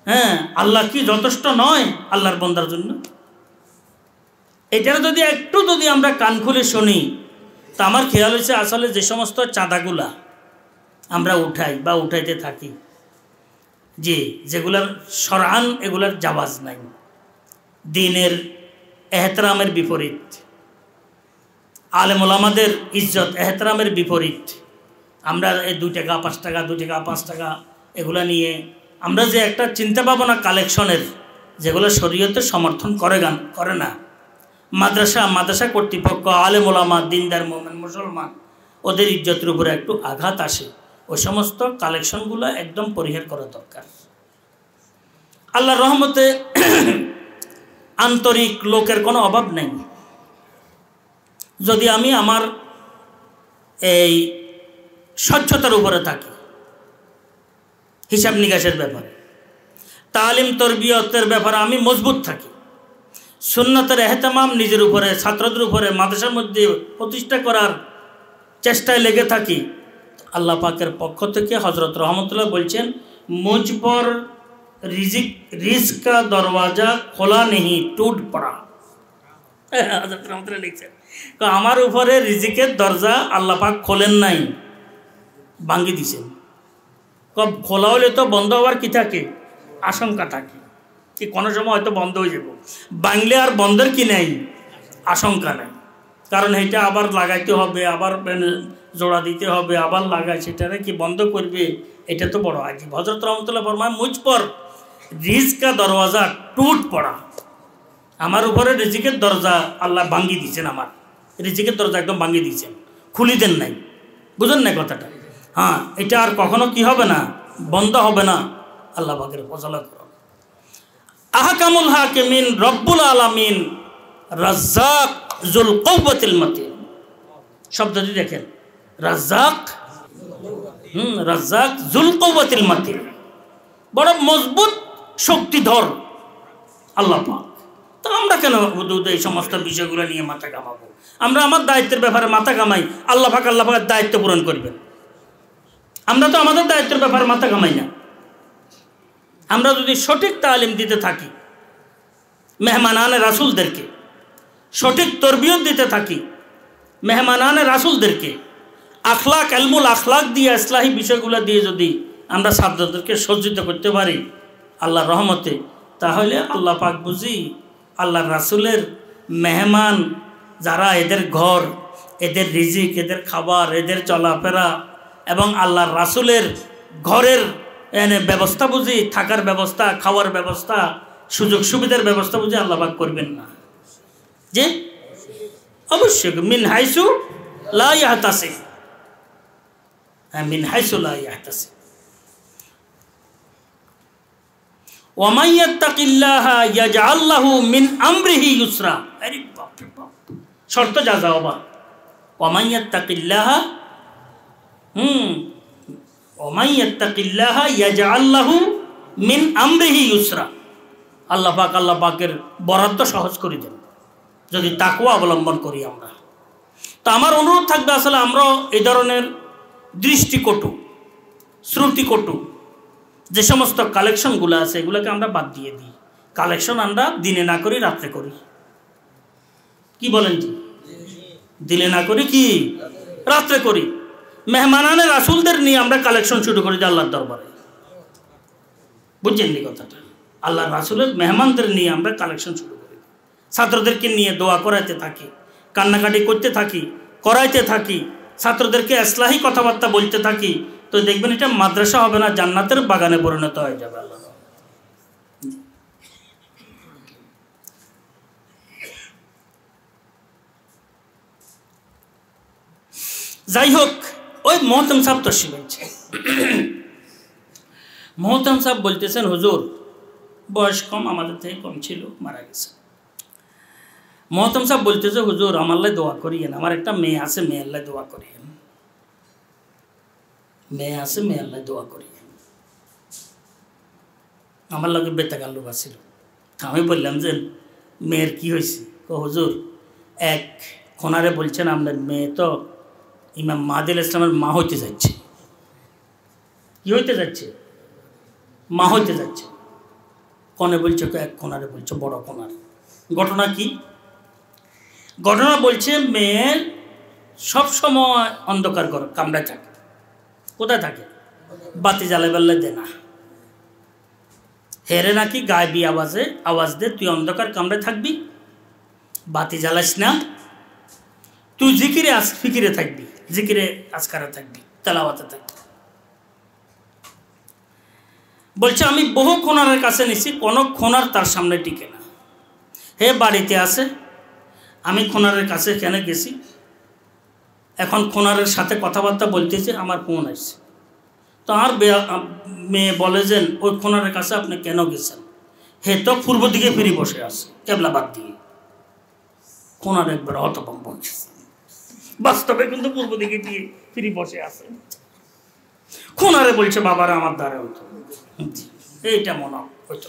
হ্যাঁ আল্লাহ কি যথেষ্ট নয় আল্লাহর বান্দার জন্য? এটা যদি একটু আমরা কান খুলে শুনি, তা আমার খেয়াল হয়েছে আসলে যে সমস্ত চাঁদাগুলা আমরা উঠাই বা উঠাইতে থাকি, যেগুলার শরআন এগুলার জাওয়াজ নাই, দ্বীনের এহতরামের বিপরীত, আলেম ওলামাদের ইজ্জত এহতরামের বিপরীত, আমরা এই 2 টাকা 5 টাকা 2 টাকা 5 টাকা এগুলা নিয়ে আমরা যে একটা চিন্তা ভাবনা কালেকশনের, যেগুলো শরীয়তে সমর্থন করে না, মাদ্রাসা কর্তৃপক্ষ, আলেম ওলামা, দিনদার মুমিন মুসলমান, ওদের ইজ্জতের উপরে একটু আঘাত আসে, ওই সমস্ত কালেকশনগুলো একদম পরিহার করা দরকার। আল্লাহর রহমতে আন্তরিক লোকের কোনো অভাব নেই। যদি আমি আমার এই স্বচ্ছতার উপরে থাকি, হিসাব নিকাশের ব্যাপারে, তালিম তরবিয়তের ব্যাপারে আমি মজবুত থাকি, সুন্নতের এহতেমাম নিজের উপরে, ছাত্রদের উপরে, মাদ্রাসার মধ্যে প্রতিষ্ঠা করার চেষ্টায় লেগে থাকি, আল্লাহ পাকের পক্ষ থেকে হযরত রহমতুল্লাহ বলছেন मुझ पर रिज़्क का दरवाज़ा खोला नहीं, टूट पड़ा। हज़रत रहमतुल्लाह लिखছেন তো আমার উপরে রিজিকের দরজা আল্লাহ পাক খোলেন নাই, ভাঙি দিয়েছেন। কব খোলা হলে তো বন্ধ হওয়ার কি থাকে, আশঙ্কা থাকে, কি কোনো সময় হয়তো বন্ধ হয়ে যাব। বাংলে আর বন্ধের কি নাই, আশঙ্কা নাই। কারণ এটা আবার লাগাইতে হবে, আবার জোড়া দিতে হবে, আবার লাগায়, সেটারে কি বন্ধ করবে, এটা তো বড় আজীব। হযরত রহমতুল্লাহ ফরমায় মুঝ পর রিজক কা দরওয়াজা টूट পড়া, আমার উপরে রিজিকের দরজা আল্লাহ ভাঙি দিয়েছেন, আমার রিজিকের দরজা একদম ভাঙি দিয়েছেন, খুলি দেন নাই। বুঝেন না কথাটা? হ্যাঁ, এটা আর কখনো কি হবে না, বন্ধ হবে না। আল্লাহ পাকের ফজল করুন। আহকামুল হাকিমিন রব্বুল আলামিন রাজ্জাক যুল কুওয়াতিল মতিন, শব্দটি দেখেন, রাজ্জাক, রাজ্জাক যুল কুওয়াতিল মতিন, বড় মজবুত শক্তিধর আল্লাহ পাক। তো আমরা কেন এই সমস্ত বিষয়গুলো নিয়ে মাথা কামাবো? আমরা আমার দায়িত্বের ব্যাপারে মাথা কামাই, আল্লাহ পাকের দায়িত্ব পূরণ করবেন। আমরা তো আমাদের দায়িত্বের ব্যাপারে মাথা কামাই না। আমরা যদি সঠিক তালিম দিতে থাকি মেহমানানে রাসূলদেরকে, সঠিক তরবিয়ত দিতে থাকি মেহমানানে রাসূলদেরকে, আখলাক, ইলমুল আখলাক দিয়ে, ইসলাহি বিষয়গুলো দিয়ে যদি আমরা ছাত্রদেরকে সজ্জিত করতে পারি আল্লাহর রহমতে, তাহলে আল্লাহ পাক বুঝি আল্লাহর রাসূলের মেহমান যারা, এদের ঘর, এদের রিজিক, এদের খাবার, এদের চলাফেরা এবং আল্লাহর রাসূলের ঘরের ব্যবস্থা বুঝি, থাকার ব্যবস্থা, খাওয়ার ব্যবস্থা, সুযোগ সুবিধার ব্যবস্থা বুঝি আল্লাহ পাক করবেন না। যে অবশ্যই মিন হাইসু লা ইয়াহতাসিব, মিন হাইসু লা ইয়াহতাসিব। ওয়া মান ইয়াত্তাকিল্লাহা ইয়াজআল লাহু মিন আমরিহি ইউসরা। আরে বাপ রে বাপ, শর্ত যা যাও বা, ওয়া মান ইয়াত্তাকিল্লাহা, ওয়া মান ইয়াত্তাকিল্লাহা ইয়াজআল লাহু মিন আমরিহি ইউসরা। আল্লাহ পাকের বরাদ্দ সহজ করে দেন যদি তাকওয়া অবলম্বন করি আমরা। তো আমার অনুরোধ থাকবে, আসলে আমরা এই ধরনের দৃষ্টিকটু, শ্রুতিকটু যে সমস্ত কালেকশনগুলো আছে এগুলোকে আমরা বাদ দিয়ে দিই। কালেকশন আমরা দিনে না করি, রাত্রে করি। কি বলেন? জি, দিনে না করি, কি রাত্রে করি। মেহমানানে রাসূলদের নিয়ে আমরা কালেকশন শুরু করি যে আল্লাহর দরবারে। বুঝছেন নি কথাটা? আল্লাহর রাসূলের মেহমানদের নিয়ে আমরা কালেকশন শুরু করি, ছাত্রদেরকে নিয়ে দোয়া করাইতে থাকি, কান্নাকাটি করতে থাকি, করাইতে থাকি, ছাত্রদেরকে ইসলাহি কথাবার্তা বলতে থাকি। তো দেখবেন এটা মাদ্রাসা হবে না, জান্নাতের বাগানে পরিণত হয়ে যাবে। আল্লাহ যাই হোক, ওই মোহতাম সাহেব তশরিফ হয়েছে। মোহতাম সাহেব বলতেছেন, হুজুর বয়স কম, আমাদের থেকে কম ছিল, মারা গেছে। মোহতাম সাহেব বলতেছে, হুজুর আমার লাই দোয়া করিয়েন, আমার একটা মেয়ে আছে, মেয়ের লাই দোয়া করিয়েন, মেয়ে আছে, মেয়ের লাই দোয়া করিয়েন। আমার লগে বেতাকার লোক আছিল। আমি বললাম যে মেয়ের কি হয়েছে? হুজুর এক খোনারে বলছেন আপনার মেয়ে তো ইমাম মাহদী ইসলামের মা হইতে যাচ্ছে। কি হইতে যাচ্ছে? মা হইতে যাচ্ছে। কনে বলছে? এক কোনারে বলছে, বড় কোনার। ঘটনা কি? ঘটনা বলছে মেয়ের সবসময় অন্ধকার ঘর কামড়ায় থাকে। কোথায় থাকে? বাতি জ্বালাই বেল্লা দে না, হেরে নাকি গায়েবী আওয়াজ দে, তুই অন্ধকার কামড়ে থাকবি, বাতি জ্বালাস না, তুই জিকিরে ফিকিরে থাকবি, জিকিরে আজকারে থাকবি, তেলাওয়াতে থাকবি। বলছে আমি বহু খোনারের কাছে নিছি, কোনো খোনার তার সামনে টিকে না। হে বাড়িতে আছে, আমি খোনারের কাছে কেন গেছি, এখন খোনারের সাথে কথাবার্তা বলতেছে, আমার ফোন আসছে। তো আর মেয়ে বলে যে ওই খোনারের কাছে আপনি কেন গেছেন? হে তো পূর্ব দিকে ফিরে বসে আছে, কেবলা বাদ দিয়ে। খোনার একবার হতভম্ব হয়েছে, বাস্তবে কিন্তু পূর্ব দিকে দিয়ে ফিরে বসে আছে। খোনারে বলছে, বাবারা আমার দ্বারা হইতো, এইটা মনে হইতো।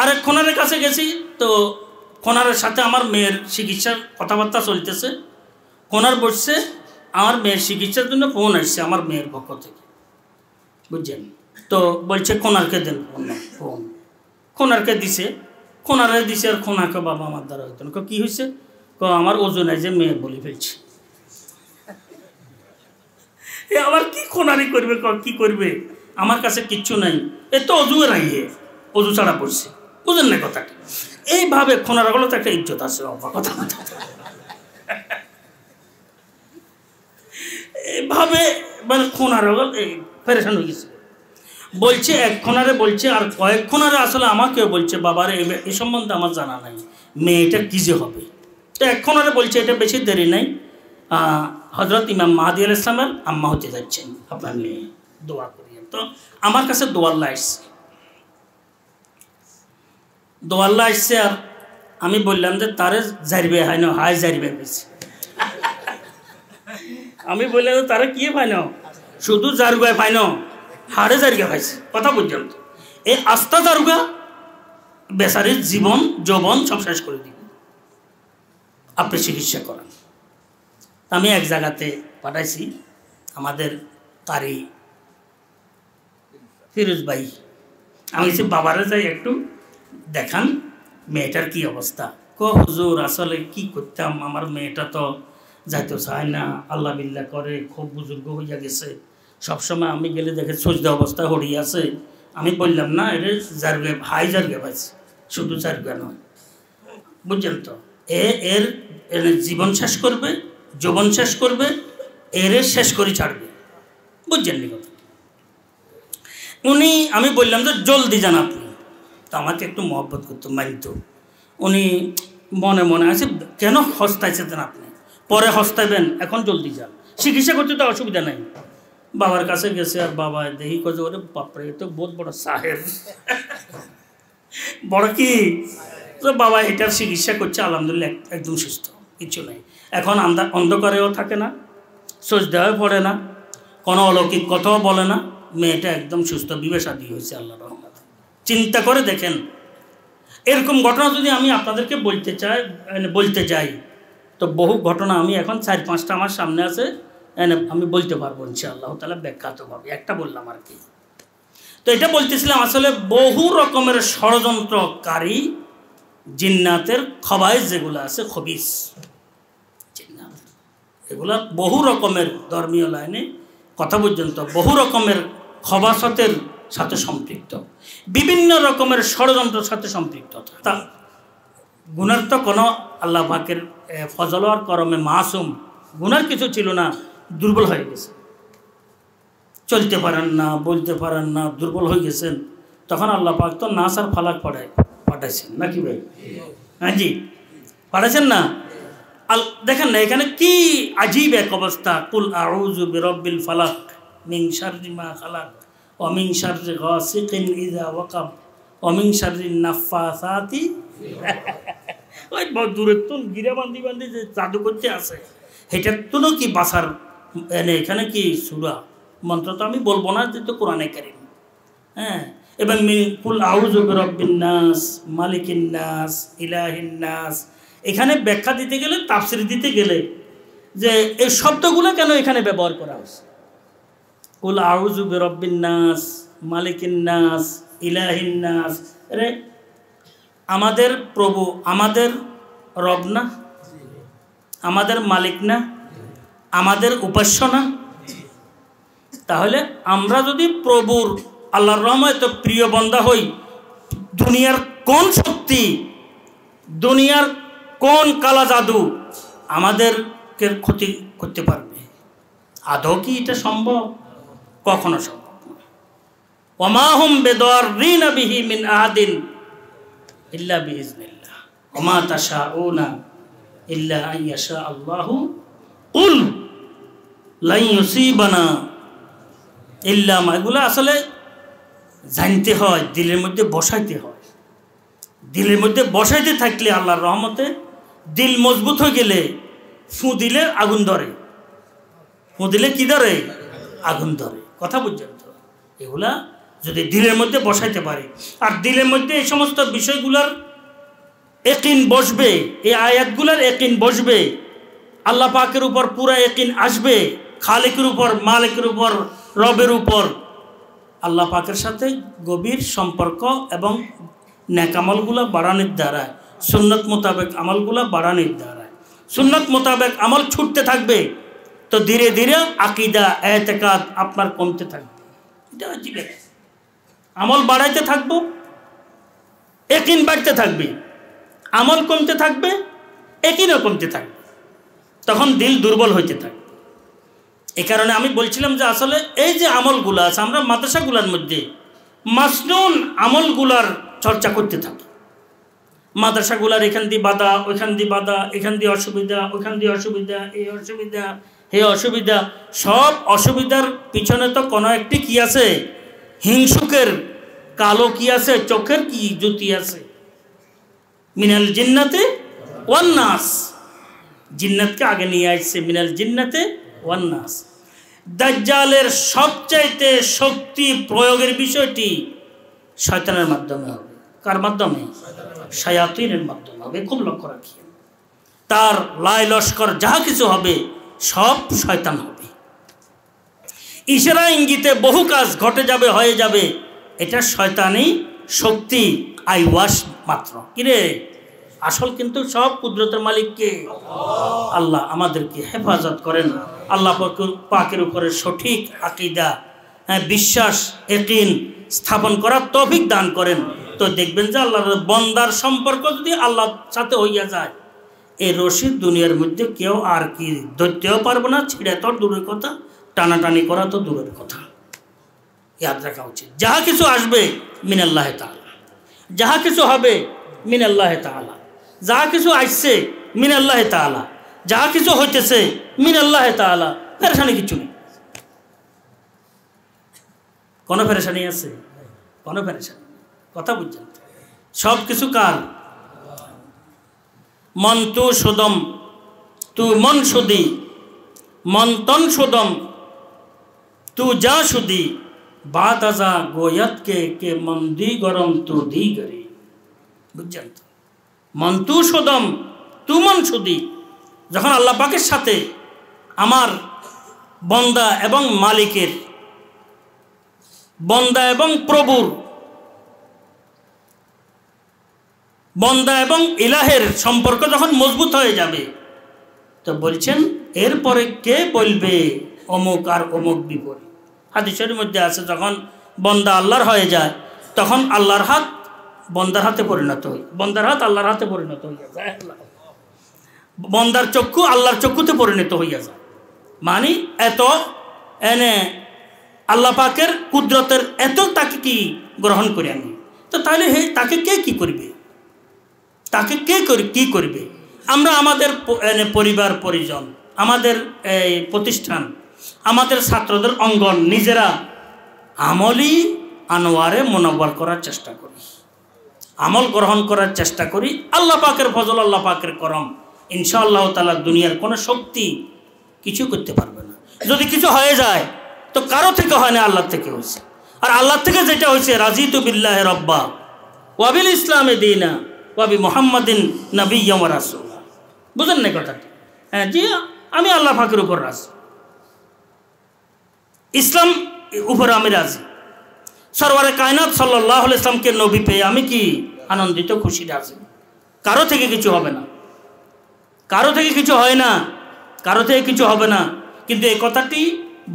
আরেক খোনারের কাছে গেছি, তো খোনারের সাথে আমার মেয়ের চিকিৎসার কথাবার্তা চলতেছে। খোনার বসছে, আমার মেয়ের চিকিৎসার জন্য ফোন আসছে আমার মেয়ের পক্ষ থেকে। বুঝছেন? তো বলছে কোনারকে দেন ফোন। কোনারকে দিছে, কোনারে দিছে, আর কোনাকে বাবা আমার দ্বারা হইতো না। কী হয়েছে? আমার ওজনে যে মেয়ে বলে ফেলছে। এ আবার কি কোনারি করবে, কি করবে, আমার কাছে কিচ্ছু নাই, এ তো অজুয়ে নাই, অজু ছাড়া পড়ছে, বুঝেন না কথাটা? এইভাবে খোনারাগুলো তো একটা ইজ্জত আছে কথা, এইভাবে মানে খোনারাগুলো পেরেশান হয়ে গেছে। বলছে এক খোনারে বলছে, আর কয়েক খোনারে আসলে আমাকেও বলছে, বাবারে এই সম্বন্ধে আমার জানা নাই, মেয়েটা কী যে হবে। তো এক খোনারে বলছে এটা বেশি দেরি নাই, হজরত ইমাম মাহদী আলাইহিস সালামের আম্মা হতে যাচ্ছেন, আপনার মেয়ে, দোয়া করিয়েন। তো আমার কাছে দোয়াল্লা আসছে, দোয়াল্লা আসছে, আর আমি বললাম যে তারে জারিবে হয় না, হাই জারিবে পেয়েছি। আমি বললাম তারা কি পাই না, শুধু জারুগায় পাই না, হাড়ে জারিগা পাইছে। কথা বুঝলাম তো, এই আস্থা জারুগা বেচারির জীবন যৌবন সব শেষ করে দিব, আপনি চিকিৎসা করেন। আমি এক জায়গাতে পাঠাইছি আমাদের কারি ফিরোজ ভাই, আমি বলছি বাবারে যাই একটু দেখান মেয়েটার কি অবস্থা। হুজুর আসলে কি করতাম, আমার মেয়েটা তো যাইতে চায় না, আল্লাহ বিল্লাহ করে, খুব বুজুর্গ হইয়া গেছে, সবসময় আমি গেলে দেখে সজদা অবস্থা হরিয়ে আছে। আমি বললাম না, এর জারগে হাই জারগে পাইছে, শুধু জারগা নয়, বুঝছেন তো, এর জীবন শেষ করবে, যৌবন শেষ করবে, এর শেষ করে ছাড়বে, বুঝছেন নি কথা। উনি, আমি বললাম যে জলদি যান আপনি, তো আমাকে একটু মহব্বত করতো, মানত। উনি মনে মনে আছে, কেন হস্তাইছেন আপনি, পরে হস্তাইবেন, এখন জলদি যান, চিকিৎসা করতে তো অসুবিধা নাই। বাবার কাছে গেছে, আর বাবা দেখি কাজে, ওরে বাপরে তো বহুত বড় সাহেব, বড় কি, তো বাবা এটার চিকিৎসা করছে, আলহামদুলিল্লাহ একদম সুস্থ, কিছু নেই। এখন অন্ধকারেও থাকে না, সজদাও পড়ে না, কোনো অলৌকিক কথাও বলে না, মেয়েটা একদম সুস্থ, বিবাহ শাদী হয়েছে আল্লাহর রহমতে। চিন্তা করে দেখেন, এরকম ঘটনা যদি আমি আপনাদেরকে বলতে যাই তো বহু ঘটনা আমি এখন 4-5টা আমার সামনে আছে, আমি বলতে পারবো ইনশাআল্লাহ তাআলা ব্যাখ্যাতভাবে, একটা বললাম আর কি। তো এটা বলতেছিলাম, আসলে বহু রকমের ষড়যন্ত্রকারী জিন্নাতের খবাইজ যেগুলো আছে, খবিস জিন্নাত, এগুলা বহু রকমের ধর্মীয় লাইনে কথা পর্যন্ত বহু রকমের খবাসতের সাথে সম্পৃক্ত, বিভিন্ন রকমের ষড়যন্ত্রের সাথে সম্পৃক্ত। তা গুনার তো কোনো আল্লাহ পাকের ফজল আর করমে মাসুম, গুনার কিছু ছিল না, দুর্বল হয়ে গেছে, চলতে পারেন না, বলতে পারেন না, দুর্বল হয়ে গেছেন, তখন আল্লাহ পাক তো নাস আর ফালাক পাঠাইছেন নাকি ভাই? হ্যাঁ জি, পাঠাইছেন না? দেখেন না এখানে কি আজীব এক অবস্থা, কুল আউযু বিরাব্বিল ফালাক মিন শাররি মা খালাক ওয়া মিন শাররি গাসিকিন ইযা ওয়াকাব ওয়া মিন শাররি নাফাসাতি। ওই বহুত দূরের তো গিরা বান্ধি বান্ধি যে জাদু করতে আছে, সেটার তো কি বাসার এখানে কি সূরা মন্ত্র তো আমি বলবো না, যেহেতু কোরআনে কারীম। হ্যাঁ, এবং কুল আউযু বিরাব্বিন নাস মালিকিন নাস ইলাহিন নাস, এখানে ব্যাখ্যা দিতে গেলে, তাফসীর দিতে গেলে, যে এই শব্দগুলো কেন এখানে ব্যবহার করা হচ্ছে, কুল আউযু বিরাব্বিন নাস মালিকিন নাস ইলাহিন নাস, আরে আমাদের প্রভু আমাদের রব না, আমাদের মালিক না, আমাদের উপাস্য না? তাহলে আমরা যদি প্রভুর আল্লাহর রহমতে প্রিয় বান্দা হই, দুনিয়ার কোন শক্তি, দুনিয়ার কোন কালা জাদু আমাদেরকে ক্ষতি করতে পারবে? আদৌ কি এটা সম্ভব? কখনো সম্ভব না। ওমা হুম বিদাররিনা বিহি মিন আহাদিন ইল্লা বিইজনিল্লাহ ওমা তাশাউনা ইল্লা আন ইয়াশা আল্লাহু কুল লা ইউসিবানা ইল্লা মা। এগুলো আসলে জানতে হয়, দিলের মধ্যে বসাইতে হয়। দিলের মধ্যে বসাইতে থাকলে আল্লাহর রহমতে, দিল মজবুত হয়ে গেলে ফু দিলে আগুন ধরে, ফু দিলে কি ধরে? আগুন ধরে। কথা বুঝছেন তো? এগুলা যদি দিলের মধ্যে বসাইতে পারে, আর দিলের মধ্যে এই সমস্ত বিষয়গুলোর ইয়াকিন বসবে, এই আয়াতগুলোর ইয়াকিন বসবে, আল্লাহ পাকের উপর পুরা ইয়াকিন আসবে, খালিকের উপর, মালিকের উপর, রবের উপর, আল্লাহ পাকের সাথে গভীর সম্পর্ক এবং নেক আমলগুলো বাড়ানোর দ্বারা, সুন্নত মোতাবেক আমলগুলো বাড়ানোর দ্বারা, সুন্নত মোতাবেক আমল ছুটতে থাকবে, তো ধীরে ধীরে আকীদা এতেকাদ আপনার কমতে থাকবে। এটা জীবন আমল বাড়াইতে থাকবো, ইয়াকিন বাড়তে থাকবে, আমল কমতে থাকবে, ইয়াকিনও কমতে থাকবে, তখন দিল দুর্বল হইতে থাকবে। এই কারণে আমি বলছিলাম যে আসলে এই যে আমলগুলো আছে, আমরা মাদ্রাসাগুলোর মধ্যে মাসনুন আমলগুলার চর্চা করতে থাকি। মাদ্রাসাগুলার এখান দিয়ে বাধা, ওইখান দিয়ে বাধা, এখান দিয়ে অসুবিধা, ওইখান দিয়ে অসুবিধা, এই অসুবিধা, হে অসুবিধা, সব অসুবিধার পিছনে তো কোনো একটি কি আছে, হিংসুকের কালো কি আছে, চোখের কি জ্যোতি আছে। মিনাল জিন্নাতে ওয়ান নাস, জিন্নাতকে আগে নিয়ে আসছে, মিনাল জিন্নাতে ওয়ান নাস। দাজ্জালের সবচাইতে শক্তি প্রয়োগের বিষয়টি শয়তানের মাধ্যমে হবে। কার মাধ্যমে? শায়াতিনের মাধ্যমে হবে। খুব লক্ষ্য রাখিয়ে, তার লাই লস্কর যাহা কিছু হবে সব শয়তান হবে। ইশারা ইঙ্গিতে বহু কাজ ঘটে যাবে, হয়ে যাবে, এটা শয়তানি শক্তি, আইওয়াস মাত্র। কিরে, আসল কিন্তু সব কুদরতের মালিককে আল্লাহ। আমাদেরকে হেফাজত করেন, আল্লাহ পাকের উপরে সঠিক আকীদা, বিশ্বাস, ইয়াকিন স্থাপন করার তৌফিক দান করেন। তো দেখবেন যে আল্লাহর বন্দার সম্পর্ক যদি আল্লাহর সাথে হইয়া যায়, এই রশিদ দুনিয়ার মধ্যে কেউ আর কি ধরতেও পারবে না, ছিঁড়ে তো দূরের কথা, টানাটানি করা তো দূরের কথা। ইয়াদ রাখা উচিত, যাহা কিছু আসবে মিনাল্লাহ তাআলা, যাহা কিছু হবে মিনাল্লাহ তাআলা, যাহা কিছু আসছে মিনাল্লাহ তাআলা, যাহা কিছু হইতেছে মিনাল্লাহ তাআলা। পেরেশানি কিছু নেই। কোনো পেরেশানি আছে? কোনো পেরেশানি, কথা বুঝছেন? সব কিছু কার? মন তু সুদম তু মন সুদি, মন তন সুদম তু যা সুদি, বাত আজা গোয়ত কে মন দি গরম তু দি গরি। বুঝছেন তো? মন তু সুদম তু মন সুদি। যখন আল্লাহ পাকের সাথে আমার বন্দা এবং মালিকের, বন্দা এবং প্রভুর, বন্দা এবং ইলাহের সম্পর্ক যখন মজবুত হয়ে যাবে, তো বলছেন এরপরে কে বলবে অমুক আর অমুক বিপরীত। হাদিসের মধ্যে আছে, যখন বন্দা আল্লাহর হয়ে যায়, তখন আল্লাহর হাত বন্দার হাতে পরিণত হয়, বন্দার হাত আল্লাহর হাতে পরিণত হইয়া যায়, বন্দার চক্ষু আল্লাহর চক্ষুতে পরিণত হইয়া যায়। মানে এত এনে আল্লাহ পাকের কুদরতের এত তাকে কি গ্রহণ করে আনি। তো তাহলে তাকে কে কি করবে? তাকে কে কি করবে? আমরা আমাদের পরিবার পরিজন, আমাদের এই প্রতিষ্ঠান, আমাদের ছাত্রদের অঙ্গন নিজেরা আমলি আনোয়ারে মুনাওয়ার করার চেষ্টা করি, আমল গ্রহণ করার চেষ্টা করি। আল্লাহ পাকের ফজল, আল্লাহ পাকের করম, ইনশাআল্লাহ তাআলা দুনিয়ার কোনো শক্তি কিছু করতে পারবে না। যদি কিছু হয়ে যায় তো কারো থেকে হয় না, আল্লাহ থেকে হয়েছে। আর আল্লাহ থেকে যেটা হয়েছে, রাজিতু বিল্লাহি রব্বা ওয়া বিল ইসলামে দীনা ওয়া বি মুহাম্মাদিন নাবিয়্যান ওয়া রাসূলা। বুঝেন না কথাটা? হ্যাঁ জি, আমি আল্লাহ পাকের উপর রাজি, ইসলাম উপরে আমি রাজি। সরওয়ারে কায়নাত সাল্লাল্লাহু আলাইহি ওয়াসাল্লামকে নবী পেয়ে আমি কি আনন্দিত, খুশি, রাজি। কারো থেকে কিছু হবে না, কারো থেকে কিছু হয় না, কারো থেকে কিছু হবে না। কিন্তু এই কথাটি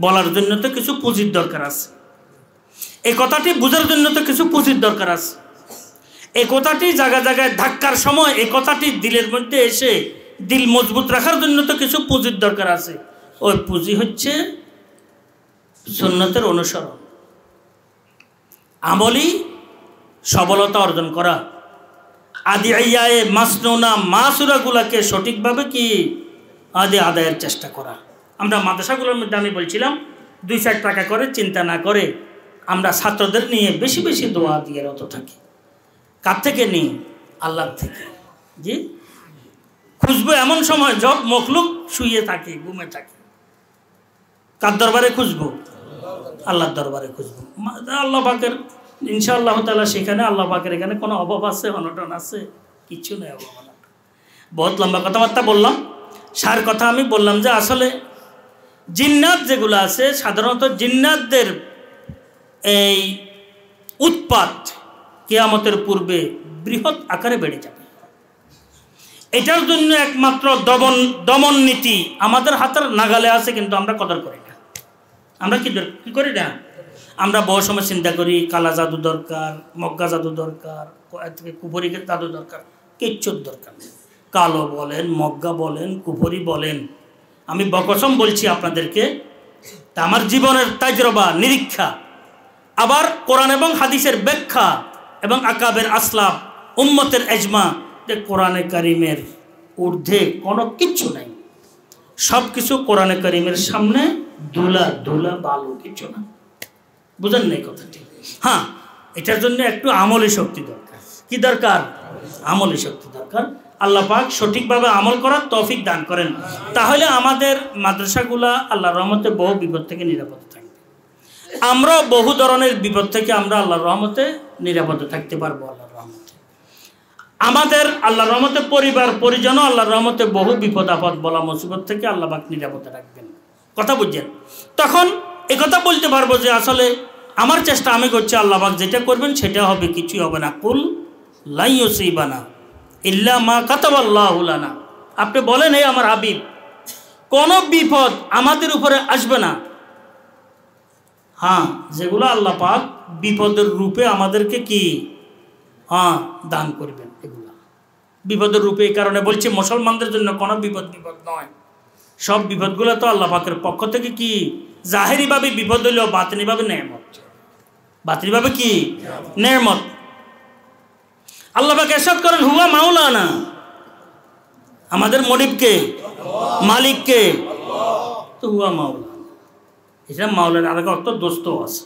বলার জন্য তো কিছু পুঁজির দরকার আছে, এই কথাটি বোঝার জন্য তো কিছু পুঁজির দরকার আছে। এই কথাটি জায়গায় জায়গায় ধাক্কার সময় এই কথাটি দিলের মধ্যে এসে দিল মজবুত রাখার জন্য তো কিছু পুঁজির দরকার আছে। ওই পুঁজি হচ্ছে সুন্নতের অনুসরণ, আমলি সবলতা অর্জন করা, আদিয়ায়ে মাসনুনা মাসুরাগুলাকে সঠিকভাবে কি আদায়ের চেষ্টা করা। আমরা মাদ্রাসাগুলোর মধ্যে আমি বলছিলাম 2-4 টাকা করে চিন্তা না করে আমরা ছাত্রদের নিয়ে বেশি বেশি দোয়া দিয়ে রত থাকি। কার থেকে নিই? আল্লাহর থেকে। জি, খুঁজবো এমন সময় সব মখলুক শুয়ে থাকে, ঘুমে থাকে, কার দরবারে খুঁজবো? আল্লাহর দরবারে খুঁজবো। আল্লাহ পাকের ইনশাআল্লাহ তাআলা সেখানে আল্লাহ পাকের এখানে কোনো অভাব আছে, অনটন আছে? কিচ্ছু নেই অভাব অনটন। বহুত লম্বা কথাবার্তা বললাম। সার কথা আমি বললাম যে আসলে জিন্নাত যেগুলো আছে, সাধারণত জিন্নাতদের এই উৎপাত কিয়ামতের পূর্বে বৃহৎ আকারে বেড়ে যাবে। এটার জন্য একমাত্র দমন নীতি আমাদের হাতের নাগালে আছে, কিন্তু আমরা কদর করি না। আমরা কি করি না? আমরা বহু সময় চিন্তা করি কালা জাদু দরকার, মগ্গা জাদু দরকার, কুফরি জাদু দরকার। কিচ্ছুর দরকার নেই। কালো বলেন, মগ্গা বলেন, কুফরি বলেন, আমি বকসম বলছি আপনাদেরকে, তা আমার জীবনের তাজরবা নিরীক্ষা, আবার কোরআন এবং হাদিসের ব্যাখ্যা এবং আকাবের আসলাফ উম্মতের এজমা, যে কোরআনে কারিমের ঊর্ধ্বে কোনো কিচ্ছু নাই। সব কিছু কোরআনে কারিমের সামনে ধুলা ধুলা বালু, কিছু না। বুঝেন নাই কথাটি? হ্যাঁ, এটার জন্য একটু আমলি শক্তি দরকার। কি দরকার? আমলি শক্তি দরকার। আল্লাহ পাক সঠিকভাবে আমল করার তৌফিক দান করেন, তাহলে আমাদের মাদ্রাসাগুলা আল্লাহর রহমতে বহু বিপদ থেকে নিরাপদ থাকবে। আমরা বহু ধরনের বিপদ থেকে আমরা আল্লাহর রহমতে নিরাপদে থাকতে পারবো। আল্লাহর রহমতে আমাদের আল্লাহর রহমতে পরিবার পরিজনও আল্লাহর রহমতে বহু বিপদ আপদ বলা মুসিবত থেকে আল্লাহ পাক নিরাপদে রাখবেন। কথা বুঝছেন? তখন একথা বলতে পারবো যে আসলে আমার চেষ্টা আমি করছি, আল্লাহ পাক যেটা করবেন সেটা হবে, কিছুই হবে না। কুল লা ইউসিবানা ইল্লা মা কাতাবাল্লাহু লানা। আপনি বলেন, হে আমার হাবিব, কোনো বিপদ আমাদের উপরে আসবে না, হ্যাঁ, যেগুলো আল্লাহ পাক বিপদের রূপে আমাদেরকে কি দান করবেন। এগুলা বিপদের রূপে এই কারণে বলছি, মুসলমানদের জন্য কোনো বিপদ নয়। সব বিপদগুলো তো আল্লাহ পাকের পক্ষ থেকে কি জাহেরিভাবে বিপদ হইলেও বাতিনিভাবে নেয়ামত। বাতিনিভাবে কি নেয়ামত। আল্লাহ পাক ইরশাদ করেন, হুয়া মাওলানা, আমাদের মনিবকে, মালিককে, তো হুয়া মাওলানা। এটা মাওলানা আর অর্থ দোস্ত আছে।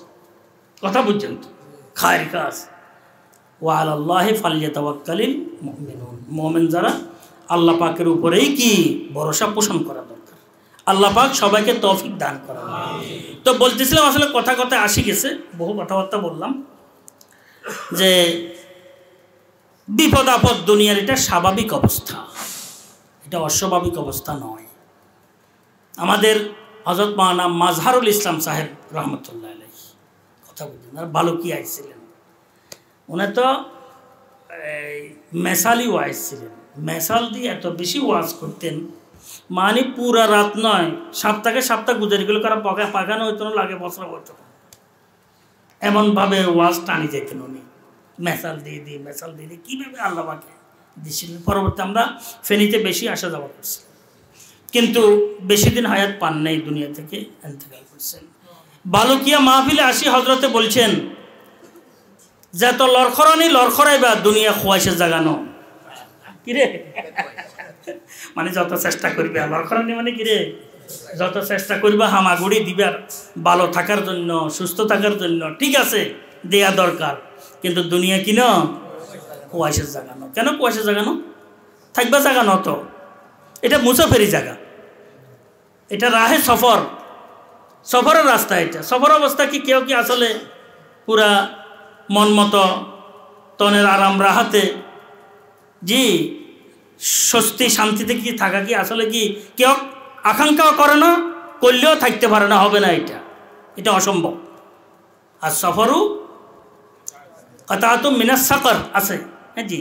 কথা বুঝছেন তো? খায়ের কাজ। ওয়া আলাল্লাহি ফালইয়াতাওয়াক্কালিল মুমিনুন। মুমিন যারা, আল্লাহ পাকের উপরেই কি ভরসা পোষণ করা দরকার। আল্লাহ পাক সবাইকে তৌফিক দান করেন। তো বলতেছিলাম, আসলে কথায় আসি গেছে, বহু কথাবার্তা বললাম, যে বিপদ আপদ দুনিয়ার এটা স্বাভাবিক অবস্থা, এটা অস্বাভাবিক অবস্থা নয়। আমাদের হযরত মাওলানা মাজহারুল ইসলাম সাহেব রহমতুল্লাহ আলাইহি, কথা বলছেন, আর ভালো কি আইছিলেন, উনি তো মেসালি ওয়াইজ ছিলেন। মেসাল দিয়ে এত বেশি ওয়াজ করতেন, মানে পুরা রাত নয়, সপ্তাহে গুজারিগুলো করা পাকানো হইতো না, লাগে বছর বছর, এমনভাবে ওয়াজ টানি যেতেন উনি। মেসাল দিয়ে কীভাবে আল্লাহ পাকে দিয়েছিলেন। পরবর্তী আমরা ফেনীতে বেশি আসা যাওয়া করছি, কিন্তু বেশি দিন হায়াত পান নাই, দুনিয়া থেকে ইন্তেকাল করছেন। বালুকিয়া মাহফিলে আসি হজরতে বলছেন, যত লড়খড়াইবা দুনিয়া খোয়াইশে জাগানো। কিরে, মানে যত চেষ্টা করবে, লড়খড়ানি মানে কিরে, যত চেষ্টা করবা হামাগুড়ি দিবার ভালো থাকার জন্য, সুস্থ থাকার জন্য, ঠিক আছে, দেয়া দরকার, কিন্তু দুনিয়া কিনো কুয়াশে জাগানো। কেন কুয়াশে জাগানো? থাকবা জাগানো তো, এটা মুসাফেরি জায়গা, এটা রাহে সফরের রাস্তা। এটা সফর অবস্থা কি কেউ কি আসলে পুরা মন মতো তনের আরাম রাহাতে জি স্বস্তি শান্তিতে কি থাকা কি আসলে কি কেউ আকাঙ্ক্ষাও করে না, করলেও থাকতে পারে না, হবে না, এটা অসম্ভব। আর সফরও কাতাতুম মিনাস সাকর আছে। হ্যাঁ জি,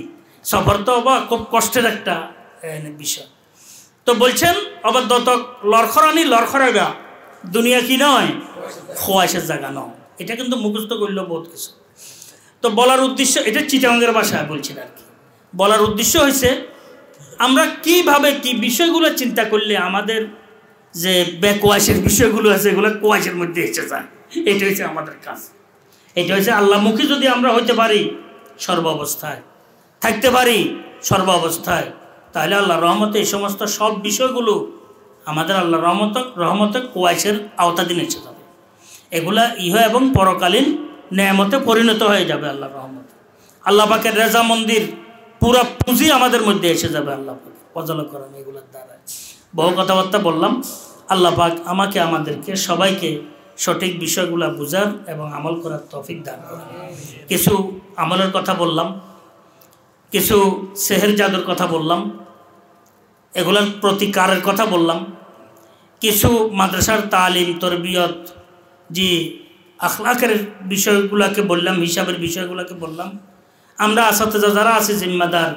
সফর তো খুব কষ্টের একটা বিষয়। তো বলছেন, আবার যত লড়খড়াইবা দুনিয়া কি নয়, খোয়াইশের জায়গা নয়। এটা কিন্তু মুখস্থ করলেও বহুত কিছু। তো বলার উদ্দেশ্য, এটা চিটাঙ্গের ভাষায় বলছেন আর কি। বলার উদ্দেশ্য হয়েছে, আমরা কিভাবে কি বিষয়গুলো চিন্তা করলে আমাদের যে বেকুয়াশের বিষয়গুলো আছে, এগুলো কুয়াশের মধ্যে এসে যায়। এটা হচ্ছে আমাদের কাজ। এটা হচ্ছে আল্লাহমুখী যদি আমরা হইতে পারি সর্বাবস্থায়, থাকতে পারি সর্বাবস্থায়, তাহলে আল্লাহর রহমতে এই সমস্ত সব বিষয়গুলো আমাদের আল্লাহর রহমতে কুয়াশের আওতাধীন এসে যাবে। এগুলা ইহ এবং পরকালীন নেয়ামতে পরিণত হয়ে যাবে আল্লাহর রহমতে। আল্লাহ পাকের রেজা মন্দির পুরা পুঁজি আমাদের মধ্যে এসে যাবে আল্লাহ পাক ফজল করেন এগুলোর দ্বারা। বহু কথাবার্তা বললাম। আল্লাহ পাক আমাকে আমাদেরকে সবাইকে সঠিক বিষয়গুলো বুঝার এবং আমল করার তৌফিক দান করেন। কিছু আমলের কথা বললাম, কিছু সেহের জাদুর কথা বললাম, এগুলোর প্রতিকারের কথা বললাম, কিছু মাদ্রাসার তালিম তরবিয়ত জি আখলাকের বিষয়গুলোকে বললাম, হিসাবের বিষয়গুলোকে বললাম। আমরা আসাতেজা যারা আছি জিম্মাদার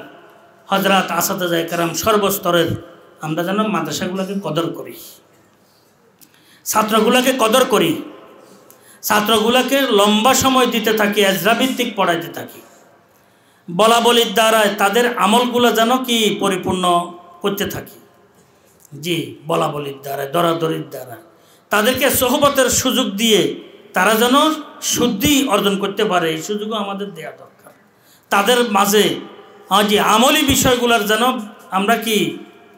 হজরত আসাতেজা একরাম সর্বস্তরের, আমরা যেন মাদ্রাসাগুলোকে কদর করি, ছাত্রগুলোকে কদর করি, ছাত্রগুলোকে লম্বা সময় দিতে থাকি, এজরাভিত্তিক পড়াইতে থাকি, বলা বলির দ্বারা তাদের আমলগুলো যেন কি পরিপূর্ণ করতে থাকি। জি, বলা বলির দ্বারা, দরাদরির দ্বারা তাদেরকে সোহবতের সুযোগ দিয়ে তারা যেন শুদ্ধি অর্জন করতে পারে, এই সুযোগও আমাদের দেওয়া দরকার। তাদের মাঝে জি আমলি বিষয়গুলোর যেন আমরা কি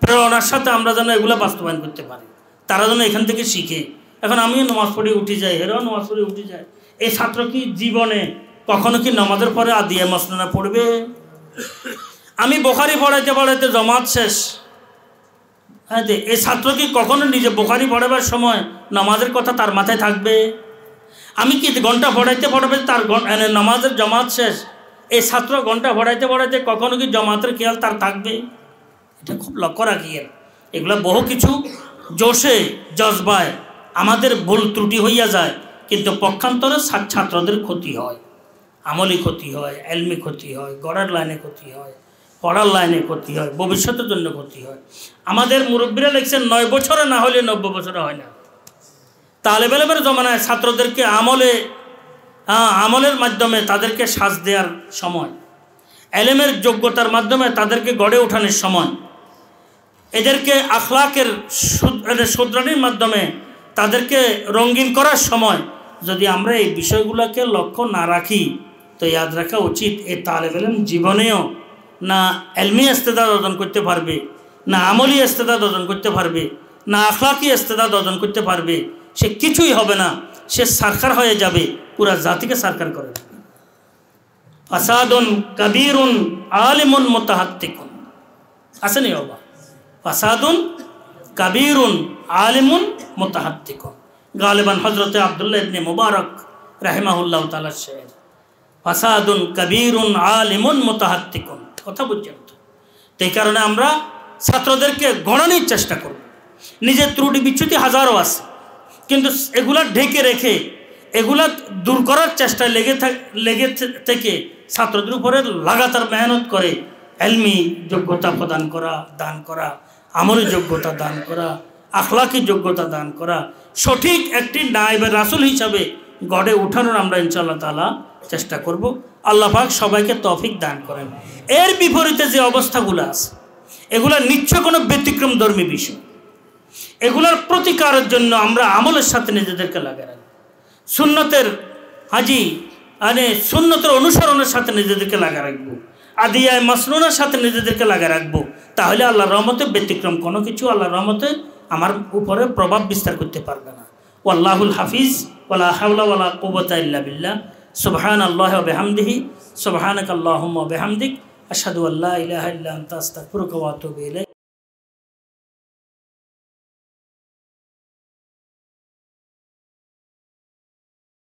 প্রেরণার সাথে আমরা যেন এগুলো বাস্তবায়ন করতে পারি, তারা যেন এখান থেকে শিখে। এখন আমিও নামাজ পড়ে উঠে যাই, হেরাও নামাজ পড়ে উঠে যায়, এই ছাত্র কি জীবনে কখনো কি নামাজের পরে আদিয়া মাসনুনা পড়বে? আমি বুখারী পড়াইতে পড়াইতে জমাত শেষ, হ্যাঁ, এই ছাত্র কি কখনো নিজে বুখারী পড়াবার সময় নামাজের কথা তার মাথায় থাকবে? আমি কি ঘন্টা পড়াইতে পড়াবে তার নামাজের জমাত শেষ, এই ছাত্র ঘন্টা পড়াইতে পড়াইতে কখনো কি জমাতের খেয়াল তার থাকবে? এটা খুব লক্ষ্য রাখি। এগুলো বহু কিছু জোশে জজবায় আমাদের ভুল ত্রুটি হইয়া যায়, কিন্তু পক্ষান্তরে ছাত্রদের ক্ষতি হয়, আমলি ক্ষতি হয়, এলমি ক্ষতি হয়, গড়ার লাইনে ক্ষতি হয়, পড়ার লাইনে ক্ষতি হয়, ভবিষ্যতের জন্য ক্ষতি হয়। আমাদের মুরব্বীরা লিখছেন 9 বছরে না হলে 90 বছরে হয় না। তালেবেলের জমানায় ছাত্রদেরকে আমলের মাধ্যমে তাদেরকে সাজ দেওয়ার সময়, এলেমের যোগ্যতার মাধ্যমে তাদেরকে গড়ে ওঠানোর সময়, এদেরকে আখলাকের শুধরানির মাধ্যমে তাদেরকে রঙিন করার সময় যদি আমরা এই বিষয়গুলোকে লক্ষ্য না রাখি, তো ইয়াদ রাখা উচিত এই তালেব ইলম জীবনেও না এলমি ইস্তেদাদ অর্জন করতে পারবে, না আমলি ইস্তেদাদ অর্জন করতে পারবে, না আখলাকি ইস্তেদাদ অর্জন করতে পারবে, সে কিছুই হবে না, সে সারকার হয়ে যাবে, পুরা জাতিকে সারকার করে দেবে। ফাসাদুন কাবীরুন আলিমুন মুতাহাত্তিকুন, আসেনি বাবা? ফাসাদুন কাবীরুন আলিমুন মুতাহাত্তিকুন, গালিবান হযরতে আব্দুল্লাহ ইবনে মুবারক রাহিমাহুল্লাহ তাআলা শের। ফাসাদুন কাবীরুন আলিমুন মুতাহাত্তিকুন, কথা বুঝছেন তো? এই কারণে আমরা ছাত্রদেরকে গড়ানোর চেষ্টা করব। নিজের ত্রুটি বিচ্যুতি হাজারো আছে, কিন্তু এগুলা ঢেকে রেখে এগুলা দূর করার চেষ্টায় লেগে থেকে ছাত্রদের উপরে লাগাতার মেহনত করে এলমি যোগ্যতা প্রদান করা, দান করা, আমলি যোগ্যতা দান করা, আখলাকি যোগ্যতা দান করা, সঠিক একটি নায়েবে রাসূল হিসাবে গড়ে উঠানোর আমরা ইনশাআল্লাহ তাআলা চেষ্টা করব। আল্লাহ পাক সবাইকে তৌফিক দান করেন। এর বিপরীতে যে অবস্থাগুলো আছে এগুলা নিশ্চয় কোনো ব্যতিক্রম ধর্মী বিষয়, এগুলার প্রতিকারের জন্য আমরা আমলের সাথে নিজেদেরকে লাগিয়ে রাখবো, সুন্নতের সুন্নতের অনুসরণের সাথে নিজেদেরকে লাগিয়ে রাখবো, আদিয়ায় মাসনুনের সাথে নিজেদেরকে লাগিয়ে রাখবো। তাহলে আল্লাহর রহমতে ব্যতিক্রম কোনো কিছু আল্লাহর রহমতে আমার উপরে প্রভাব বিস্তার করতে পারবে না। ওয়াল্লাহুল হাফিজ, ওয়ালা হাওলা ওয়ালা কুওয়াতা ইল্লা বিল্লাহ। সুবহানাল্লাহি ওয়া বিহামদিহি, সুবহানাকাল্লাহুম্মা ওয়া বিহামদিক, আশহাদু আল্লা ইলাহা ইল্লা আনতা আস্তাগফিরুকা ওয়া আতুবু ইলাইক।